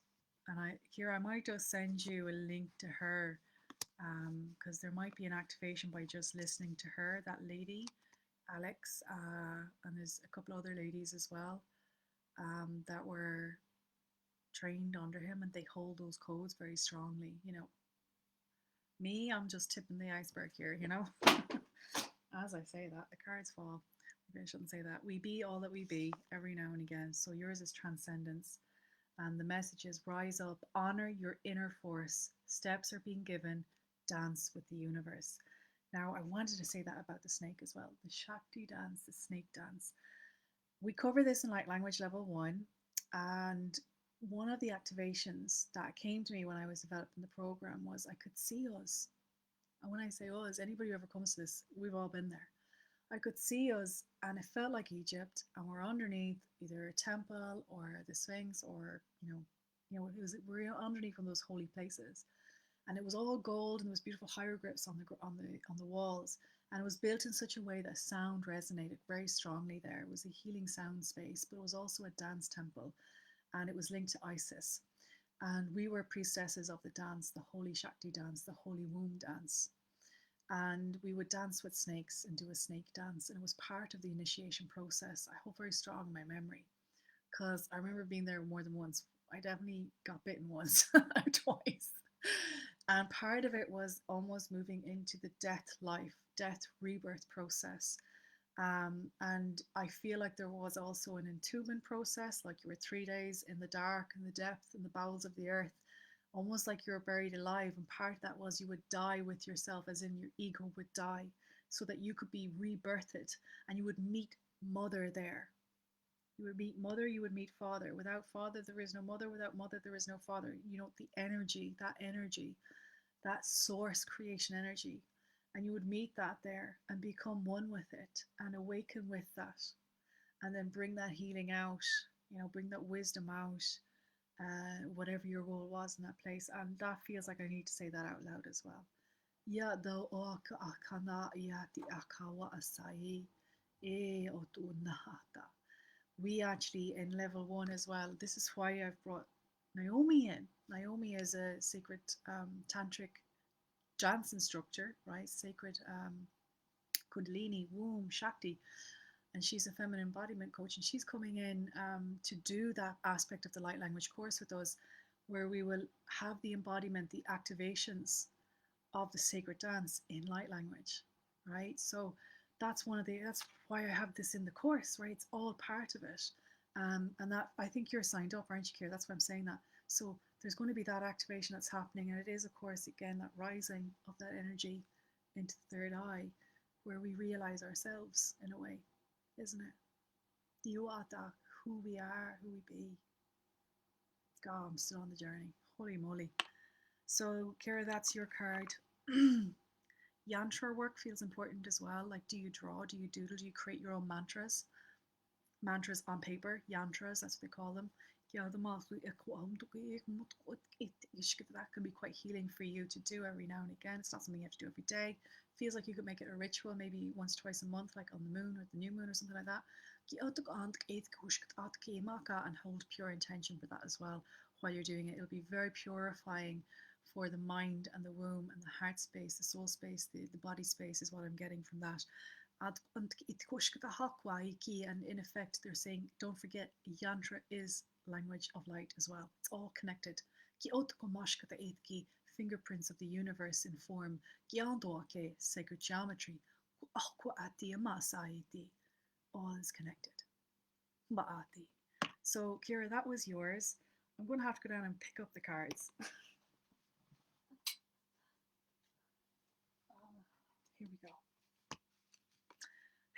I might just send you a link to her, because there might be an activation by just listening to her, that lady, Alex, and there's a couple other ladies as well, that were trained under him, and they hold those codes very strongly. Me, I'm just tipping the iceberg here. As I say that, the cards fall. Maybe I shouldn't say that. We be all that we be every now and again. So yours is transcendence. And the message is rise up, honor your inner force. Steps are being given. Dance with the universe. Now, I wanted to say that about the snake as well. The Shakti dance, the snake dance. We cover this in light language level 1. And one of the activations that came to me when I was developing the program was I could see us. And when I say us, anybody who ever comes to this, we've all been there. I could see us, and it felt like Egypt, and we're underneath either a temple or the Sphinx, or we're underneath one of those holy places, and it was all gold, and there was beautiful hieroglyphs on the walls, and it was built in such a way that sound resonated very strongly there. It was a healing sound space, but it was also a dance temple, and it was linked to Isis, and we were priestesses of the dance, the holy Shakti dance, the holy womb dance. And we would dance with snakes and do a snake dance, and it was part of the initiation process. I hold very strong in my memory, because I remember being there more than once. I definitely got bitten once or twice, and part of it was almost moving into the death rebirth process. And I feel like there was also an entombment process, like you were 3 days in the dark, in the depth, in the bowels of the earth, almost like you were buried alive. And part of that was you would die with yourself, as in your ego would die, so that you could be rebirthed, and you would meet mother there. You would meet mother, you would meet father. Without father, there is no mother. Without mother, there is no father. The energy, that source creation energy. And you would meet that there and become one with it and awaken with that. And then bring that healing out, bring that wisdom out, whatever your role was in that place. And that feels like I need to say that out loud as well. Ya do oka akana yati akawa asai e otunahata. We actually, in level 1 as well, this is why I've brought Naomi in. Naomi is a sacred tantric dance instructor, right? Sacred Kundalini, womb, Shakti. And she's a feminine embodiment coach, and she's coming in to do that aspect of the light language course with us, where we will have the embodiment, the activations of the sacred dance in light language, right? So that's why I have this in the course, right? It's all part of it. And that, I think you're signed up, aren't you, Kira? That's why I'm saying that. So there's going to be that activation that's happening, and it is, of course, again, that rising of that energy into the third eye, where we realize ourselves in a way, isn't it? Diuata, who we are, who we be. God, I'm still on the journey. Holy moly. So, Kira, that's your card. Yantra work feels important as well. Like, do you draw? Do you doodle? Do you create your own mantras? Mantras on paper, yantras, that's what they call them. That can be quite healing for you to do every now and again. It's not something you have to do every day. Feels like you could make it a ritual, maybe once, twice a month, like on the moon or the new moon or something like that. And hold pure intention for that as well while you're doing it. It'll be very purifying for the mind and the womb and the heart space, the soul space, the body space is what I'm getting from that. And in effect, they're saying, don't forget, yantra is language of light as well. It's all connected. Fingerprints of the universe in form. Sacred geometry. All is connected. So, Kira, that was yours. I'm going to have to go down and pick up the cards. Here we go.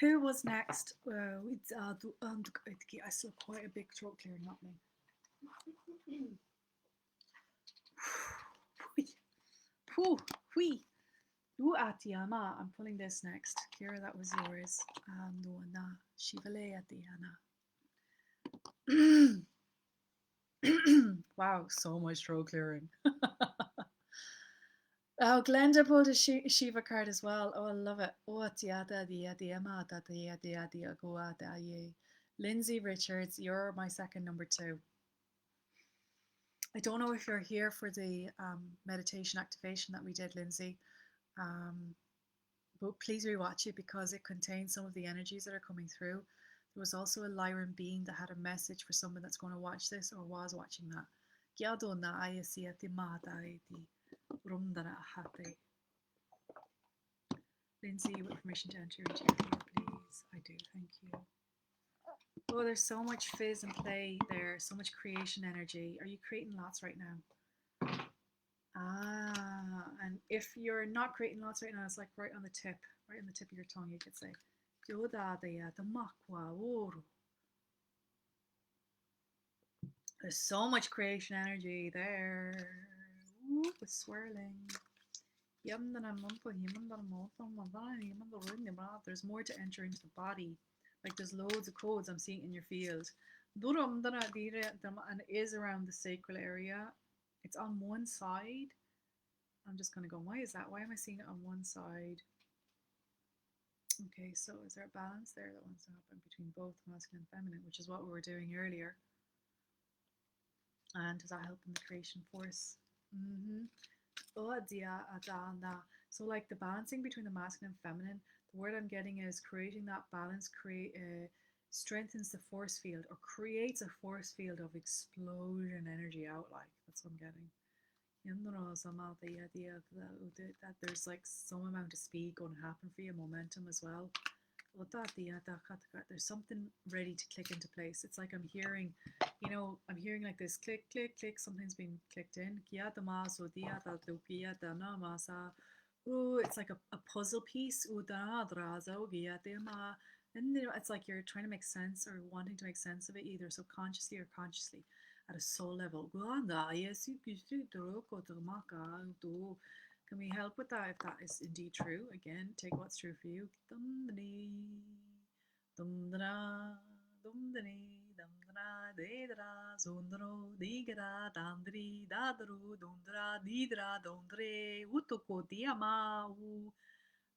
Who was next? It's I still have quite a big throat clearing happening. I'm pulling this next. Kira, that was yours. Shiva Wow, so much throat clearing. Oh, Glenda pulled a Shiva card as well. Oh, I love it. Lindsay Richards, you're my second number 2. I don't know if you're here for the meditation activation that we did, Lindsay, but please rewatch it because it contains some of the energies that are coming through. There was also a Lyran being that had a message for someone that's going to watch this or was watching that. Lindsay, with permission to enter into your field, please. I do, thank you. Oh, there's so much fizz and play there, so much creation energy. Are you creating lots right now? And if you're not creating lots right now, it's like right on the tip of your tongue, you could say. There's so much creation energy there. Ooh, it's swirling. There's more to enter into the body. Like there's loads of codes I'm seeing in your field. And it is around the sacral area. It's on one side. I'm just going to go, why is that? Why am I seeing it on one side? Okay, so is there a balance there that wants to happen between both masculine and feminine, which is what we were doing earlier? And does that help in the creation force? So like the balancing between the masculine and feminine, the word I'm getting is creating that balance, strengthens the force field or creates a force field of explosion energy out, like that's what I'm getting. That there's like some amount of speed going to happen for you, momentum as well. There's something ready to click into place. It's like I'm hearing like this click, click, click, something's being clicked in. It's like a puzzle piece. And it's like you're trying to make sense or wanting to make sense of it, either subconsciously or consciously at a soul level. Can we help with that if that is indeed true? Again, take what's true for you.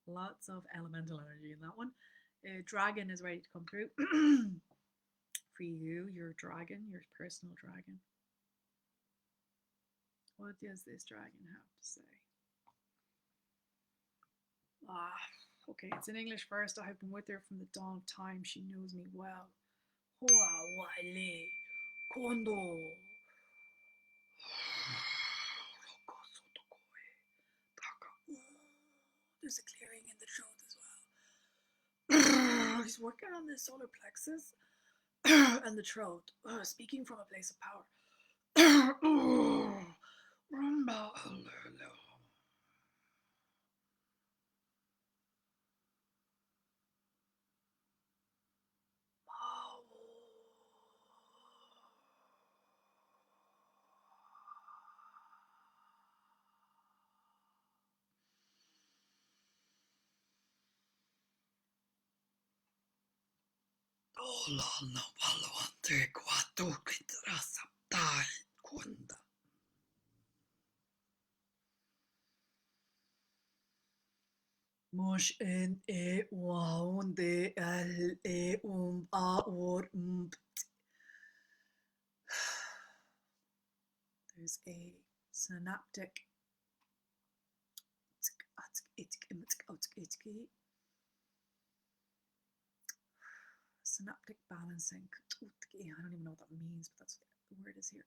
Lots of elemental energy in that one. Dragon is ready to come through. For you, your dragon, your personal dragon. What does this dragon have to say? Okay, it's in English first. I have been with her from the dawn of time. She knows me well. There's a clearing in the throat as well. He's working on the solar plexus and the throat, speaking from a place of power. Mush en e waun de l e a or There's a synaptic balancing. I don't even know what that means, but that's what the word is here.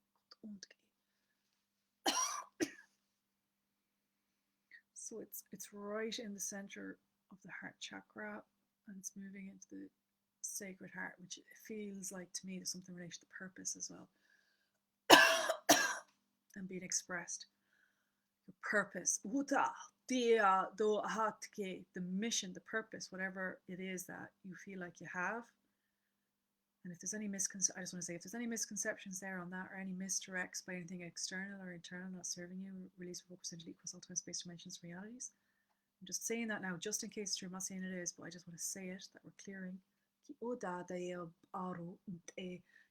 So it's right in the center of the heart chakra, and it's moving into the sacred heart, which feels like to me there's something related to purpose as well. And being expressed. Your purpose. the mission, the purpose, whatever it is that you feel like you have. And if there's any I just want to say, if there's any misconceptions there on that, or any misdirects by anything external or internal not serving you, release, focus into equals all time, space, dimensions, realities. I'm just saying that now, just in case it's true. I'm not saying it is, but I just want to say it, that we're clearing.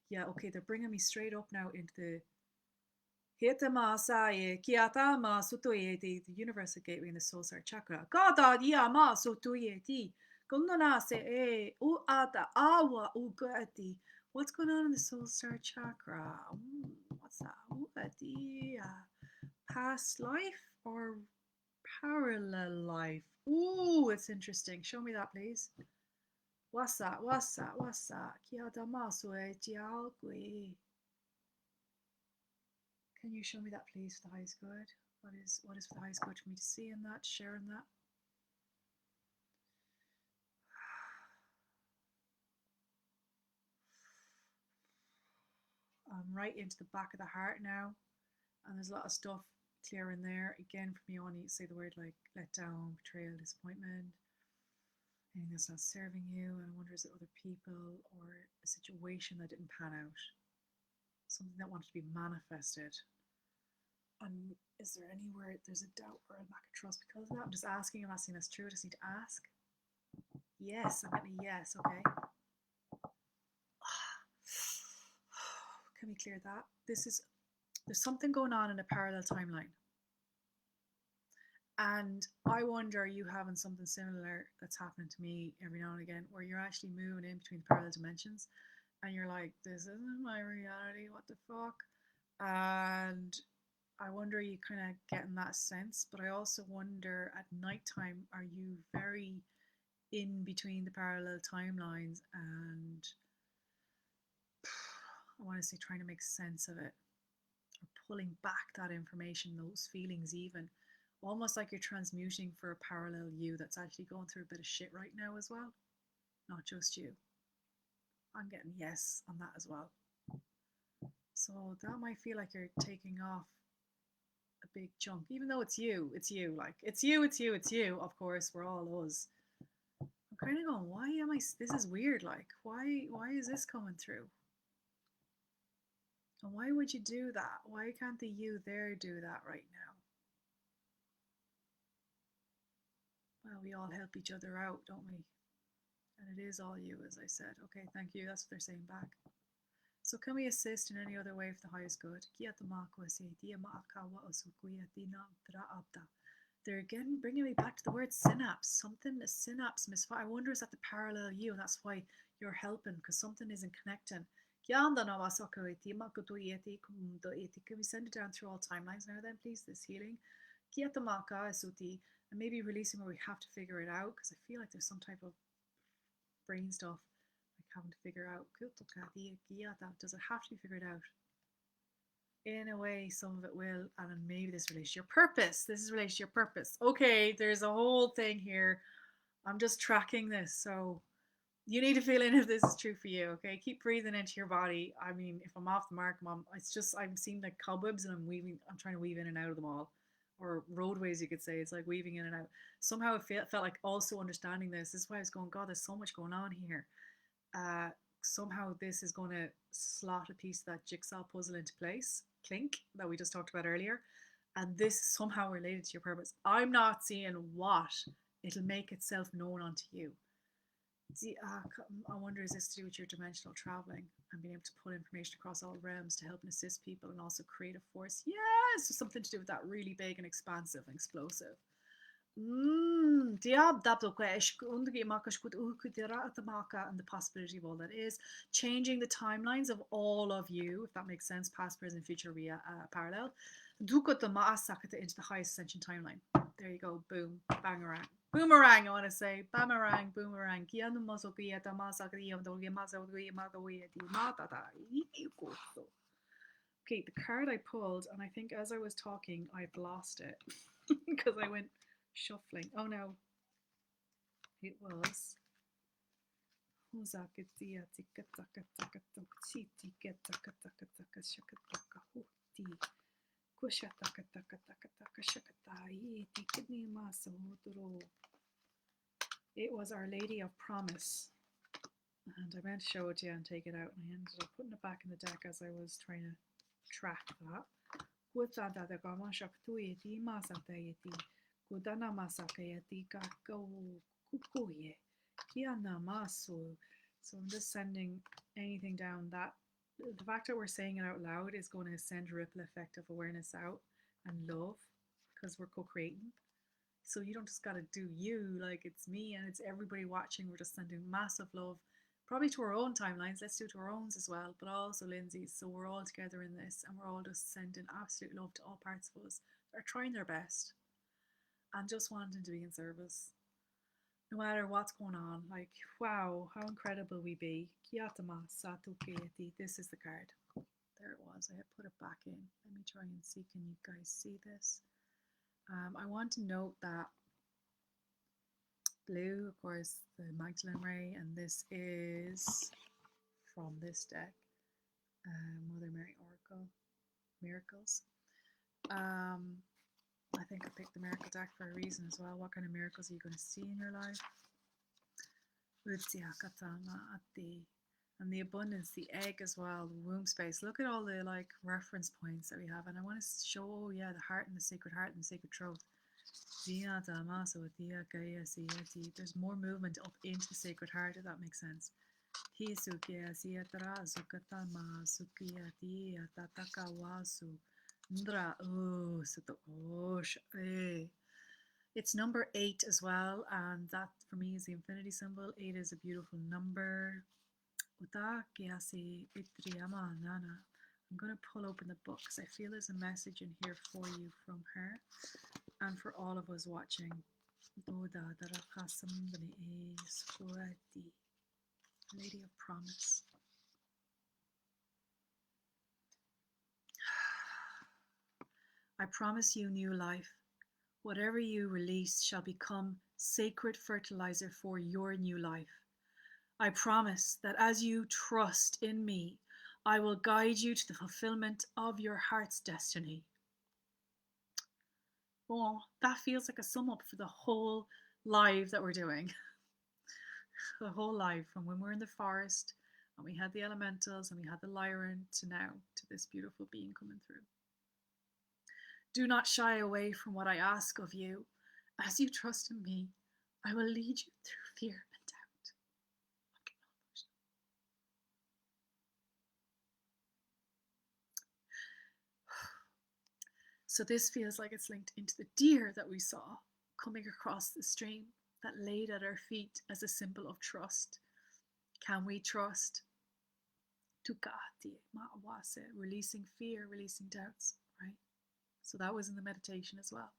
Yeah, okay, they're bringing me straight up now into the the universal gateway in the soul star chakra. What's going on in the soul star chakra? What's that? Past life or parallel life? Ooh, it's interesting. Show me that, please. What's that? Can you show me that, please, for the highest good? What is for the highest good for me to see in that, share in that? I'm right into the back of the heart now, and there's a lot of stuff clear in there. Again, for me, I want to say the word like let down, betrayal, disappointment, anything that's not serving you. And I wonder, is it other people or a situation that didn't pan out? Something that wanted to be manifested. And is there anywhere there's a doubt or a lack of trust because of that? I'm just asking. I'm not saying that's true. I just need to ask. Yes, I'm getting a yes. Okay. Can we clear that? There's something going on in a parallel timeline. And I wonder, are you having something similar that's happening to me every now and again, where you're actually moving in between parallel dimensions and you're like, this isn't my reality, what the fuck? And I wonder, are you kind of getting that sense? But I also wonder, at nighttime, are you very in between the parallel timelines and I want to say trying to make sense of it, or pulling back that information, those feelings, even almost like you're transmuting for a parallel you that's actually going through a bit of shit right now as well, not just you. I'm getting yes on that as well. So that might feel like you're taking off a big chunk, even though it's you, like it's you, of course, we're all us. I'm kind of going, why am I, this is weird, like why is this coming through? And why would you do that? Why can't the you there do that right now? Well, we all help each other out, don't we? And it is all you, as I said. Okay, thank you. That's what they're saying back. So can we assist in any other way for the highest good? They're again bringing me back to the word synapse. Something, a synapse misfire. I wonder, is that the parallel you? And that's why you're helping, because something isn't connecting. Can we send it down through all timelines now then, please, this healing? And maybe releasing where we have to figure it out, because I feel like there's some type of brain stuff like having to figure out. Does it have to be figured out? In a way, some of it will, and maybe this relates to your purpose. This is related to your purpose. Okay, there's a whole thing here. I'm just tracking this, so you need to feel in if this is true for you. Okay, keep breathing into your body. I mean, if I'm off the mark, it's just I'm seeing like cobwebs and I'm trying to weave in and out of them all, or roadways, you could say. It's like weaving in and out. Somehow it felt like also understanding this. This is why I was going, God, there's so much going on here. Somehow this is going to slot a piece of that jigsaw puzzle into place, clink, that we just talked about earlier, and this is somehow related to your purpose. I'm not seeing what. It'll make itself known unto you. I wonder, is this to do with your dimensional traveling and being able to pull information across all realms to help and assist people and also create a force? Yes, there's something to do with that, really big and expansive and explosive. And the possibility of all that is changing the timelines of all of you, if that makes sense, past, present, future, parallel, into the highest ascension timeline. There you go. Boom, bangarang, boomerang. I want to say boomerang. Okay, the card I pulled, and I think as I was talking I've lost it because I went shuffling. Oh no, it was It was Our Lady of Promise. And I meant to show it to you and take it out, and I ended up putting it back in the deck as I was trying to track that. So I'm just sending anything down that the fact that we're saying it out loud is going to send a ripple effect of awareness out and love, because we're co-creating. So you don't just got to do you, like it's me and it's everybody watching. We're just sending massive love, probably to our own timelines. Let's do it to our own as well, but also Lindsay's. So we're all together in this, and we're all just sending absolute love to all parts of us that are trying their best and just wanting to be in service, no matter what's going on. Like, wow, how incredible we be. This is the card. There it was. I had put it back in. Let me try and see. Can you guys see this? I want to note that blue, of course, the Magdalene Ray, and this is from this deck, Mother Mary Oracle, Miracles. I think I picked the Miracle deck for a reason as well. What kind of miracles are you going to see in your life? And the abundance, the egg as well, the womb space. Look at all the like reference points that we have, and I want to show, oh yeah, the heart and the sacred heart and the sacred throat. There's more movement up into the sacred heart, if that makes sense. It's number 8 as well, and that for me is the infinity symbol. 8 is a beautiful number. I'm going to pull open the book because I feel there's a message in here for you from her and for all of us watching. Lady of Promise. I promise you new life. Whatever you release shall become sacred fertilizer for your new life. I promise that as you trust in me, I will guide you to the fulfillment of your heart's destiny. Oh, that feels like a sum up for the whole live that we're doing. The whole live, from when we're in the forest and we had the elementals and we had the lyran to now, to this beautiful being coming through. Do not shy away from what I ask of you. As you trust in me, I will lead you through fear and doubt. So this feels like it's linked into the deer that we saw coming across the stream that laid at our feet as a symbol of trust. Can we trust? Releasing fear, releasing doubts, right? So that was in the meditation as well.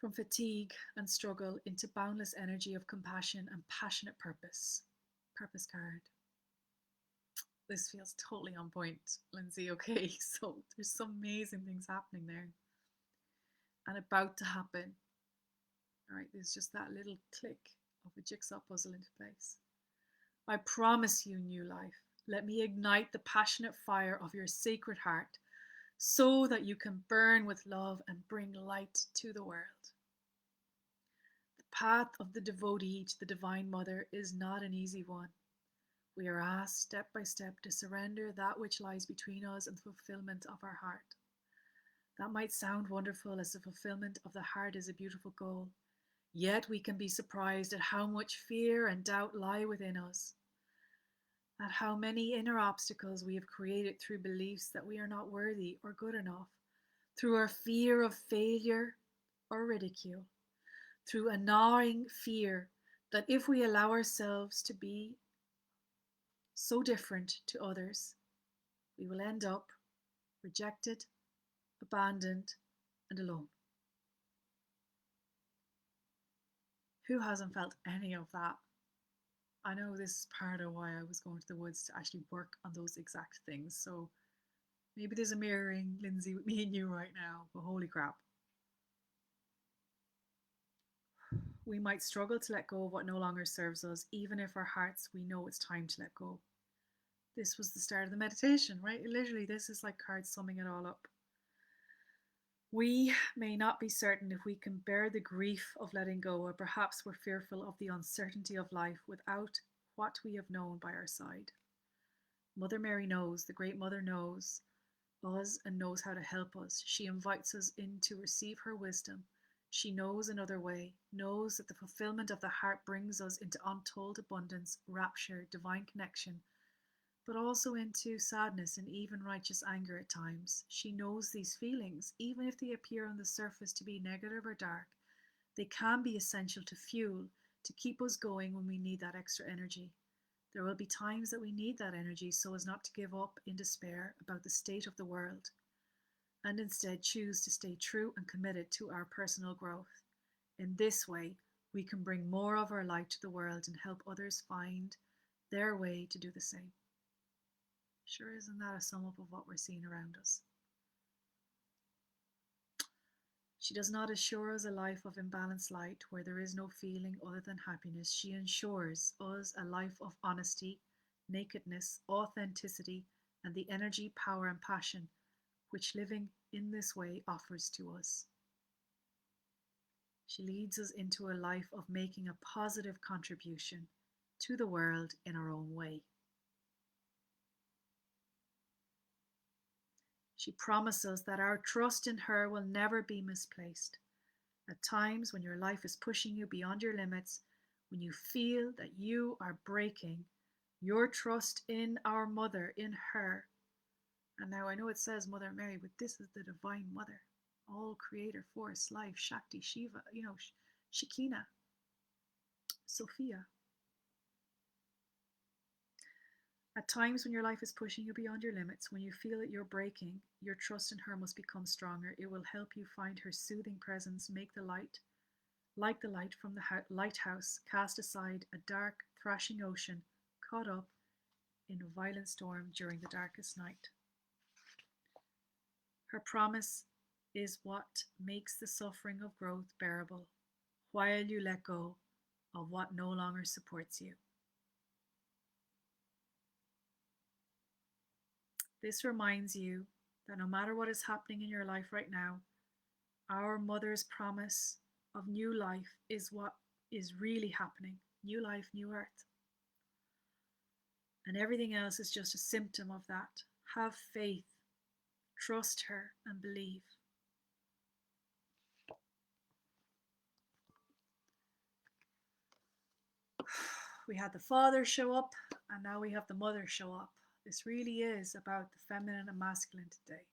From fatigue and struggle into boundless energy of compassion and passionate purpose. Purpose card. This feels totally on point, Lindsay. Okay, so there's some amazing things happening there and about to happen. All right, there's just that little click of a jigsaw puzzle into place. I promise you new life. Let me ignite the passionate fire of your sacred heart so that you can burn with love and bring light to the world. The path of the devotee to the Divine Mother is not an easy one. We are asked step by step to surrender that which lies between us and the fulfillment of our heart. That might sound wonderful, as the fulfillment of the heart is a beautiful goal. Yet we can be surprised at how much fear and doubt lie within us, at how many inner obstacles we have created through beliefs that we are not worthy or good enough, through our fear of failure or ridicule, through a gnawing fear that if we allow ourselves to be so different to others, we will end up rejected, abandoned, and alone. Who hasn't felt any of that? I know this is part of why I was going to the woods, to actually work on those exact things. So maybe there's a mirroring, Lindsay, with me and you right now, but holy crap. We might struggle to let go of what no longer serves us, even if our hearts, we know it's time to let go. This was the start of the meditation, right? Literally, this is like cards summing it all up. We may not be certain if we can bear the grief of letting go, or perhaps we're fearful of the uncertainty of life without what we have known by our side. Mother Mary knows, the Great Mother knows us and knows how to help us. She invites us in to receive her wisdom. She knows another way, knows that the fulfillment of the heart brings us into untold abundance, rapture, divine connection, but also into sadness and even righteous anger at times. She knows these feelings, even if they appear on the surface to be negative or dark, they can be essential to fuel, to keep us going when we need that extra energy. There will be times that we need that energy so as not to give up in despair about the state of the world, and instead choose to stay true and committed to our personal growth. In this way, we can bring more of our light to the world and help others find their way to do the same. Sure, isn't that a sum up of what we're seeing around us? She does not assure us a life of imbalanced light where there is no feeling other than happiness. She ensures us a life of honesty, nakedness, authenticity, and the energy, power, and passion which living in this way offers to us. She leads us into a life of making a positive contribution to the world in our own way. She promises that our trust in her will never be misplaced. At times when your life is pushing you beyond your limits, when you feel that you are breaking, your trust in our Mother, in her. And now I know it says Mother Mary, but this is the Divine Mother, all creator, force, life, Shakti, Shiva, Shekinah, Sophia. At times when your life is pushing you beyond your limits, when you feel that you're breaking, your trust in her must become stronger. It will help you find her soothing presence, make the light, like the light from the lighthouse, cast aside a dark, thrashing ocean, caught up in a violent storm during the darkest night. Her promise is what makes the suffering of growth bearable, while you let go of what no longer supports you. This reminds you that no matter what is happening in your life right now, our Mother's promise of new life is what is really happening. New life, new earth. And everything else is just a symptom of that. Have faith, trust her, and believe. We had the Father show up, and now we have the Mother show up. This really is about the feminine and masculine today.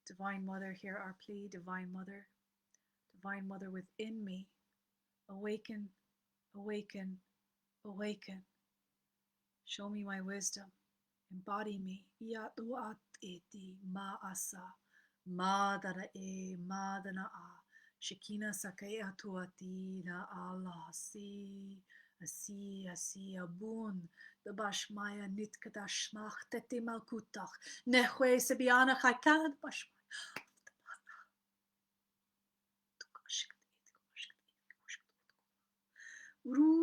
Divine Mother, hear our plea. Divine Mother within me, awaken, awaken, awaken. Show me my wisdom. Embody me. Yatuat eti ma asa, ma dara e, ma dana a. Shekina sakayatuati na Allah si. Asi abun the bashmaya nitkadashmach tete malkutach nehwe sebiana chakad bashmaya ru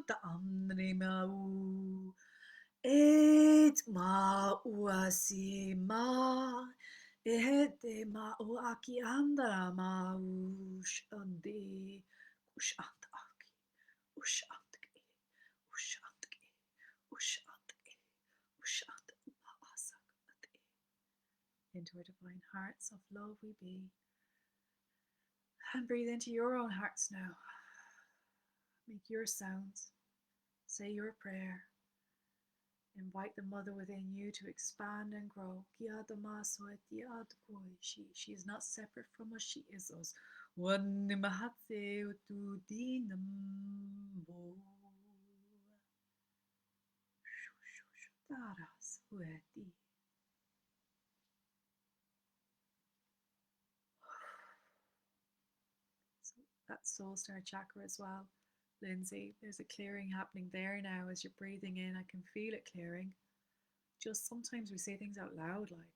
ta amne mau et ma uasi ma ehete ma uaki andara ma ushande ushantaki ushantaki ushantaki ushantaki ushantaki maasakate. Into our divine hearts of love we be. And breathe into your own hearts now. Make your sounds. Say your prayer. Invite the Mother within you to expand and grow. She is not separate from us, she is us. So that's soul star chakra as well. Lindsay, there's a clearing happening there now as you're breathing in. I can feel it clearing. Just sometimes we say things out loud like,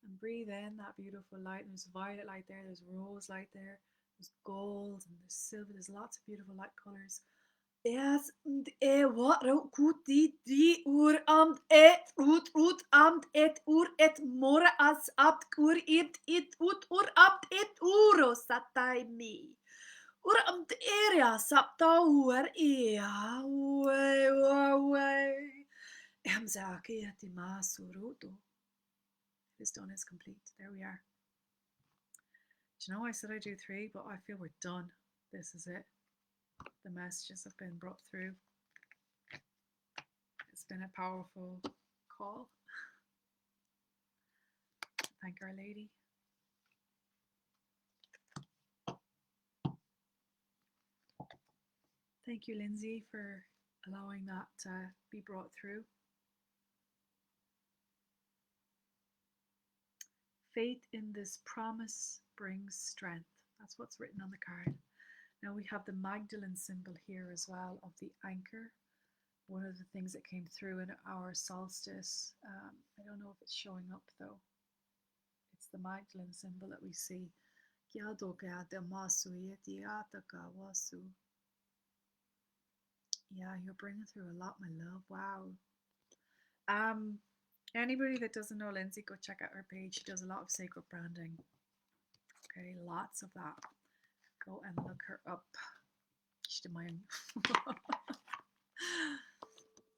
and breathe in that beautiful light. And there's violet light there, there's rose light there, there's gold and there's silver, there's lots of beautiful light colors. Yes, what goed die oer amt et roet amt et oer et more as apt oer it oet oer apt et oero satai mi. Oer amt area sapta oer ea we. Zaki at the masuruto. This done is complete. There we are. Do you know I said I do 3, but I feel we're done. This is it. The messages have been brought through. It's been a powerful call. Thank Our Lady. Thank you, Lindsay, for allowing that to be brought through. Faith in this promise brings strength. That's what's written on the card. Now we have the Magdalene symbol here as well of the anchor. One of the things that came through in our solstice, I don't know if it's showing up though. It's the Magdalene symbol that we see. Yeah, you're bringing through a lot, my love. Wow. Anybody that doesn't know Lindsay, go check out her page. She does a lot of sacred branding. Okay, lots of that. Go and look her up. She did mine.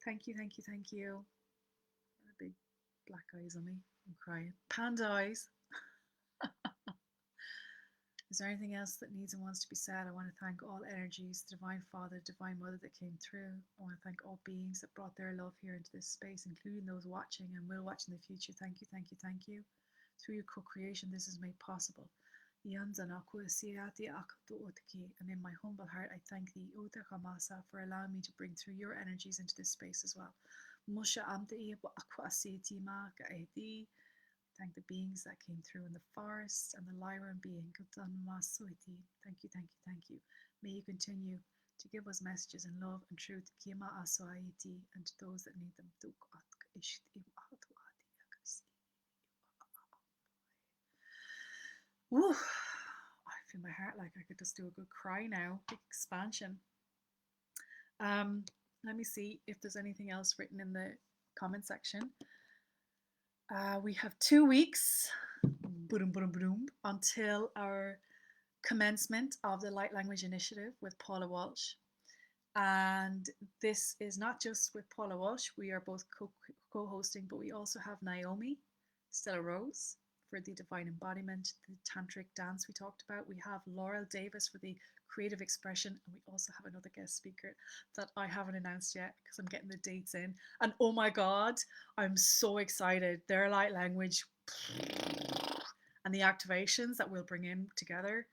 Thank you, thank you, thank you. Big black eyes on me. I'm crying. Panda eyes. Is there anything else that needs and wants to be said? I want to thank all energies, the Divine Father, Divine Mother that came through. I want to thank all beings that brought their love here into this space, including those watching and will watch in the future. Thank you, thank you, thank you. Through your co-creation, this is made possible. And in my humble heart, I thank thee, Otakamasa, for allowing me to bring through your energies into this space as well. Thank the beings that came through in the forest and the Lyran being. Thank you, thank you, thank you. May you continue to give us messages in love and truth, and to those that need them. Woo. I feel my heart like I could just do a good cry now. Big expansion. Let me see if there's anything else written in the comment section. We have 2 weeks until our commencement of the Light Language Initiative with Paula Walsh. And this is not just with Paula Walsh, we are both co-hosting, but we also have Naomi Stella Rose for the Divine Embodiment, the Tantric dance we talked about. We have Laurel Davis for the creative expression, and we also have another guest speaker that I haven't announced yet because I'm getting the dates in. And oh my god, I'm so excited. Their light language and the activations that we'll bring in together,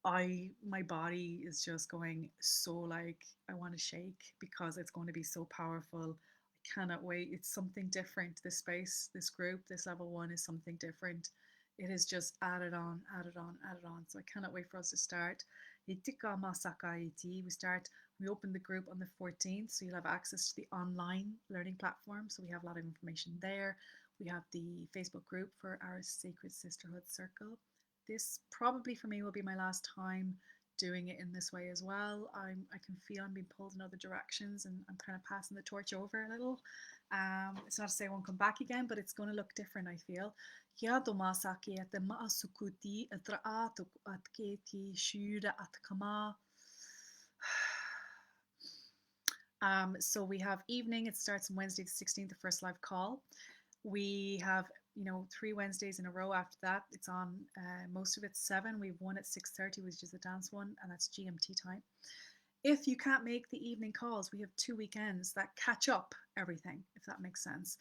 my body is just going so like I want to shake because it's going to be so powerful. I cannot wait. It's something different. This space, this group, this level 1 is something different. It is just added on, added on, added on. So I cannot wait for us to start. We open the group on the 14th, so you'll have access to the online learning platform. So we have a lot of information there. We have the Facebook group for our Sacred Sisterhood Circle. This probably for me will be my last time doing it in this way as well. I can feel I'm being pulled in other directions, and I'm kind of passing the torch over a little. It's not to say I won't come back again, but it's going to look different, I feel. So we have evening. It starts on Wednesday the 16th, the first live call. We have 3 Wednesdays in a row after that. It's on most of it's 7. We've one at 6:30, which is the dance one, and that's GMT time. If you can't make the evening calls, we have 2 weekends that catch up everything, if that makes sense.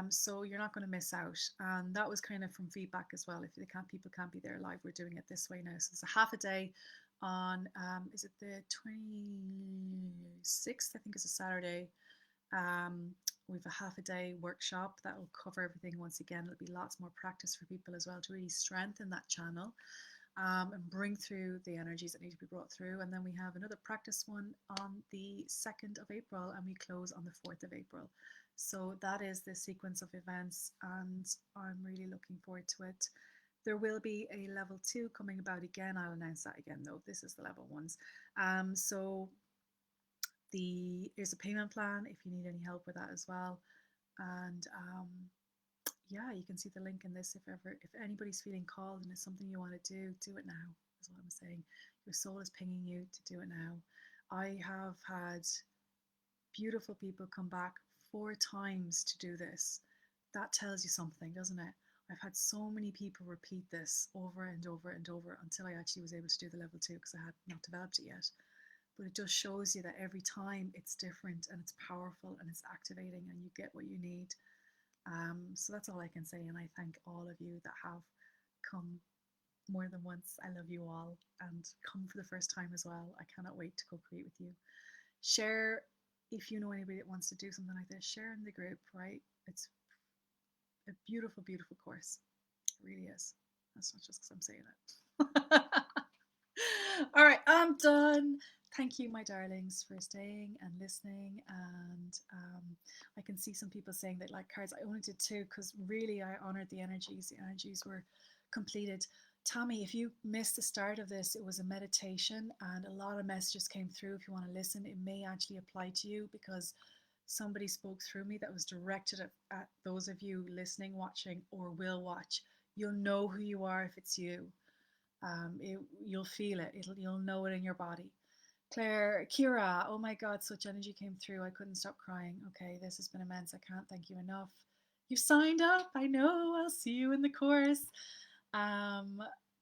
So you're not going to miss out. And that was kind of from feedback as well. If people can't be there live, we're doing it this way now. So it's a half a day on, is it the 26th? I think it's a Saturday. We have a half a day workshop that will cover everything once again. It'll be lots more practice for people as well to really strengthen that channel. And bring through the energies that need to be brought through. And then we have another practice one on the 2nd of April, and we close on the 4th of April. So that is the sequence of events, and I'm really looking forward to it. There will be a level 2 coming about again. I'll announce that again though. This is the level 1s. So There's a payment plan if you need any help with that as well. And yeah, you can see the link in this if anybody's feeling called and it's something you want to do it now, is what I'm saying. Your soul is pinging you to do it now. I have had beautiful people come back 4 times to do this. That tells you something, doesn't it? I've had so many people repeat this over and over and over until I actually was able to do the level 2 because I had not developed it yet. But it just shows you that every time it's different and it's powerful and it's activating and you get what you need. So that's all I can say, and I thank all of you that have come more than once. I love you all, and come for the first time as well. I cannot wait to co-create with you. Share if you know anybody that wants to do something like this. Share in the group, right? It's a beautiful, beautiful course. It really is. That's not just because I'm saying it. All right, I'm done. Thank you, my darlings, for staying and listening. And I can see some people saying they like cards. I only did 2 because really I honored the energies. The energies were completed. Tammy, if you missed the start of this, it was a meditation and a lot of messages came through. If you want to listen, it may actually apply to you because somebody spoke through me that was directed at those of you listening, watching, or will watch. You'll know who you are if it's you. You'll feel it. You'll know it in your body. Claire, Kira, oh my God, such energy came through. I couldn't stop crying. Okay, this has been immense. I can't thank you enough. You signed up. I know. I'll see you in the course.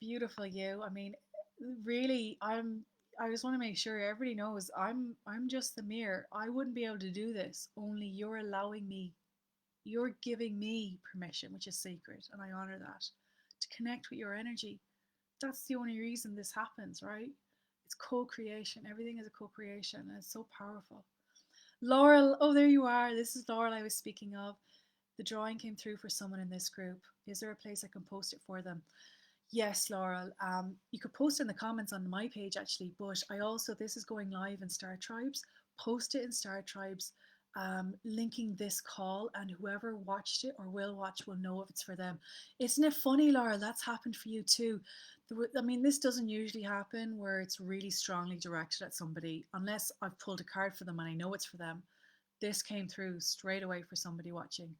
Beautiful you. I mean, really, I just want to make sure everybody knows I'm just the mirror. I wouldn't be able to do this. Only you're allowing me. You're giving me permission, which is sacred, and I honor that, to connect with your energy. That's the only reason this happens, right? It's co-creation. Everything is a co-creation, and it's so powerful. Laurel, oh, there you are. This is Laurel I was speaking of. The drawing came through for someone in this group. Is there a place I can post it for them? Yes, Laurel. You could post in the comments on my page actually, but I also, this is going live in Star Tribes. Post it in Star Tribes, linking this call, and whoever watched it or will watch will know if it's for them. Isn't it funny, Laurel? That's happened for you too. I mean, this doesn't usually happen where it's really strongly directed at somebody, unless I've pulled a card for them and I know it's for them. This came through straight away for somebody watching.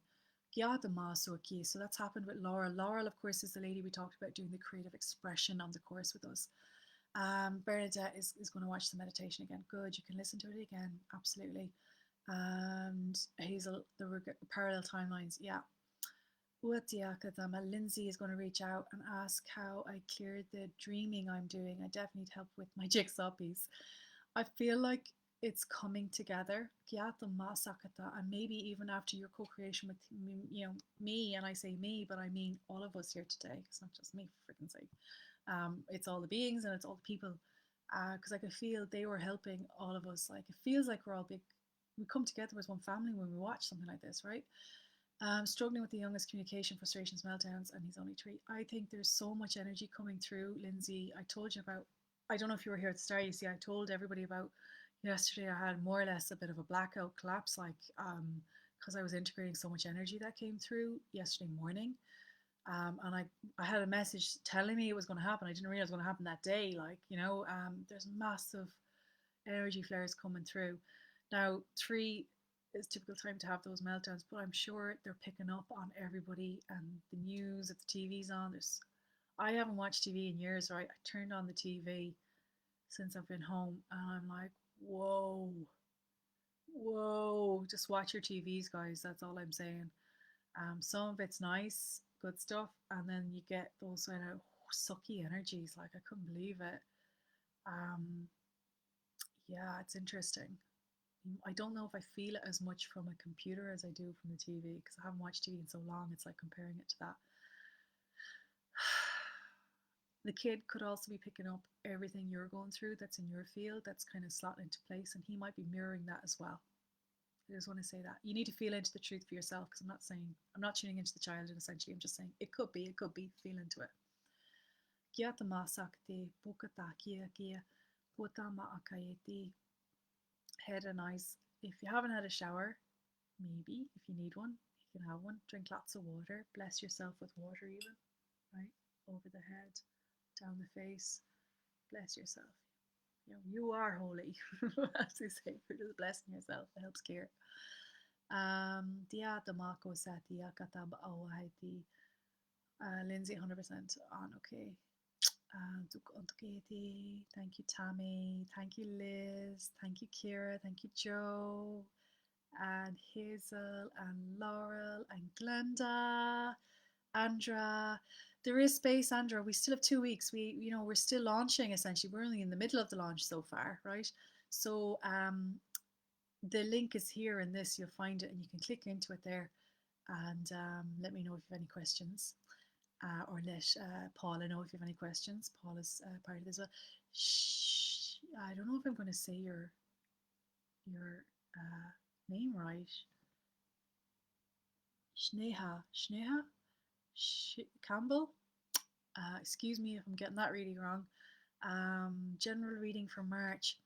So that's happened with Laurel. Laurel, of course, is the lady we talked about doing the creative expression on the course with us. Bernadette is going to watch the meditation again. Good, you can listen to it again, absolutely. And Hazel, the parallel timelines, yeah. Lindsay is going to reach out and ask how I cleared the dreaming I'm doing. I definitely need help with my jigsaw piece. I feel like it's coming together. And maybe even after your co-creation with me, me, and I say me, but I mean all of us here today. It's not just me, for freaking sake. It's all the beings and it's all the people. Because I could feel they were helping all of us. Like, it feels like we're all big. We come together as one family when we watch something like this, right? Struggling with the youngest, communication, frustrations, meltdowns, and he's only 3. I think there's so much energy coming through, Lindsay. I told you about, I don't know if you were here at the start, you see, I told everybody about yesterday. I had more or less a bit of a blackout collapse, like, because I was integrating so much energy that came through yesterday morning. And I had a message telling me it was going to happen. I didn't realize it was going to happen that day. Like, there's massive energy flares coming through. Now, 3 is typical time to have those meltdowns, but I'm sure they're picking up on everybody and the news, if the TV's on. I haven't watched TV in years, right? I turned on the TV since I've been home and I'm like, whoa, just watch your TVs, guys. That's all I'm saying. Some of it's nice, good stuff, and then you get those kind of sucky energies. Like, I couldn't believe it. Yeah, it's interesting. I don't know if I feel it as much from a computer as I do from the TV, because I haven't watched TV in so long. It's like comparing it to that. The kid could also be picking up everything you're going through that's in your field, that's kind of slotting into place, and he might be mirroring that as well. I just want to say that you need to feel into the truth for yourself, because I'm not tuning into the child, and essentially I'm just saying it could be, feel into it. Head and eyes. If you haven't had a shower, maybe if you need one, you can have one. Drink lots of water. Bless yourself with water, even, right? Over the head, down the face. Bless yourself. You are holy, as they say, for just blessing yourself. It helps care. Dia Damako Satia Katab Awahiti. Lindsay, 100% on okay. Thank you, Tammy. Thank you, Liz. Thank you, Kira. Thank you, Joe. And Hazel and Laurel and Glenda. Andra. There is space, Andra. We still have 2 weeks. We're still launching essentially. We're only in the middle of the launch so far, right? So the link is here in this. You'll find it and you can click into it there and let me know if you have any questions. Or let Paula know if you have any questions. Paula's part of this as well. I don't know if I'm going to say your name right. Sneha Campbell. Excuse me if I'm getting that really wrong. General reading for March.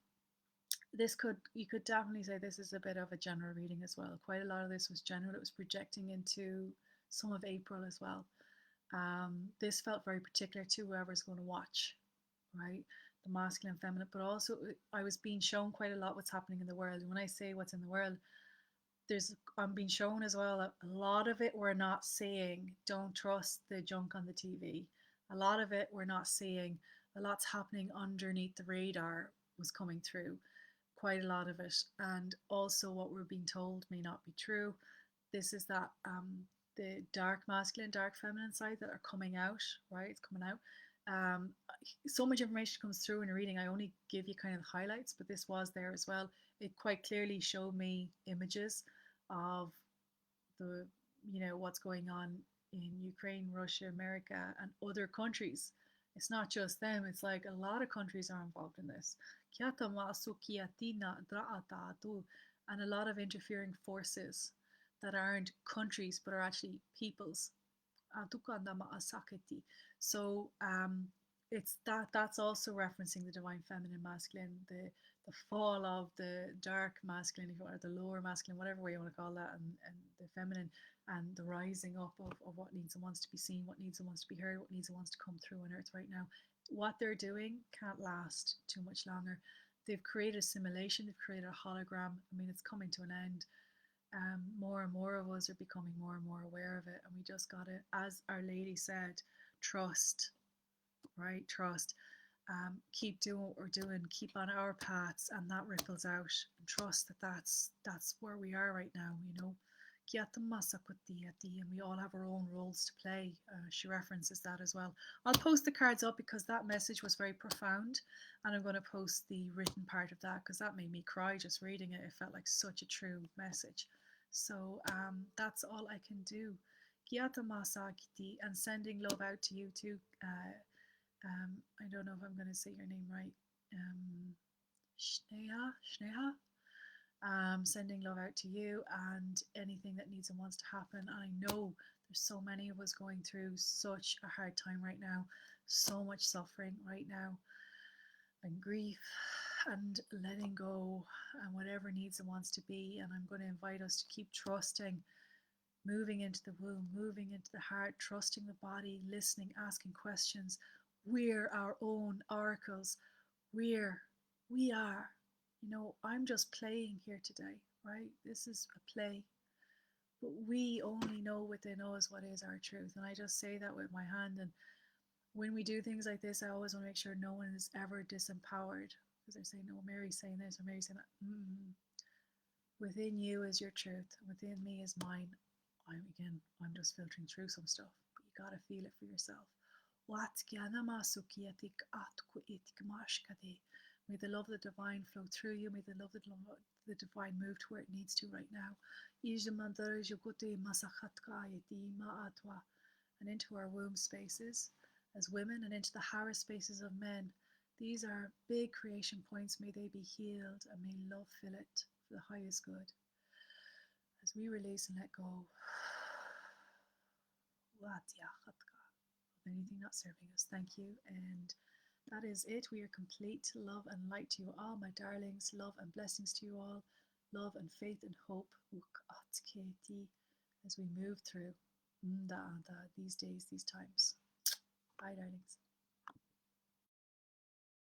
You could definitely say this is a bit of a general reading as well. Quite a lot of this was general. It was projecting into some of April as well. This felt very particular to whoever's going to watch, right? The masculine and feminine, but also I was being shown quite a lot what's happening in the world. And when I say what's in the world, I'm being shown as well that a lot of it we're not seeing. Don't trust the junk on the TV. A lot of it we're not seeing. A lot's happening underneath the radar was coming through. Quite a lot of it. And also what we're being told may not be true. This is that the dark masculine, dark feminine side that are coming out, right? It's coming out. So much information comes through in a reading. I only give you kind of the highlights, but this was there as well. It quite clearly showed me images of the, what's going on in Ukraine, Russia, America, and other countries. It's not just them. It's like a lot of countries are involved in this. And a lot of interfering forces that aren't countries but are actually peoples. So it's that's also referencing the divine feminine masculine, the fall of the dark masculine, or the lower masculine, whatever way you want to call that, and the feminine, and the rising up of what needs and wants to be seen, what needs and wants to be heard, what needs and wants to come through on earth right now. What they're doing can't last too much longer. They've created a simulation, they've created a hologram. I mean, it's coming to an end. More and more of us are becoming more and more aware of it, and we just gotta, as Our Lady said, trust, right? Trust. Keep doing what we're doing, keep on our paths, and that ripples out. And trust that that's where we are right now, and we all have our own roles to play. She references that as well. I'll post the cards up because that message was very profound, and I'm going to post the written part of that because that made me cry just reading it. It felt like such a true message. So that's all I can do. And sending love out to you too. I don't know if I'm going to say your name right. Shneha. Sending love out to you and anything that needs and wants to happen. I know there's so many of us going through such a hard time right now, so much suffering right now, and grief and letting go and whatever needs and wants to be. And I'm going to invite us to keep trusting, moving into the womb, moving into the heart, trusting the body, listening, asking questions. We're our own oracles. We are. I'm just playing here today, right? This is a play. But we only know within us what is our truth. And I just say that with my hand. And when we do things like this, I always want to make sure no one is ever disempowered. Because they're saying, no, Mary's saying this, or Mary's saying that. Within you is your truth. Within me is mine. I'm just filtering through some stuff. But you got to feel it for yourself. May the love of the divine flow through you. May the love of the divine move to where it needs to right now. And into our womb spaces as women, and into the Hara spaces of men. These are big creation points. May they be healed, and may love fill it for the highest good. As we release and let go of anything not serving us. Thank you. And that is it. We are complete. Love and light to you all, my darlings. Love and blessings to you all. Love and faith and hope as we move through these days, these times. Bye, darlings.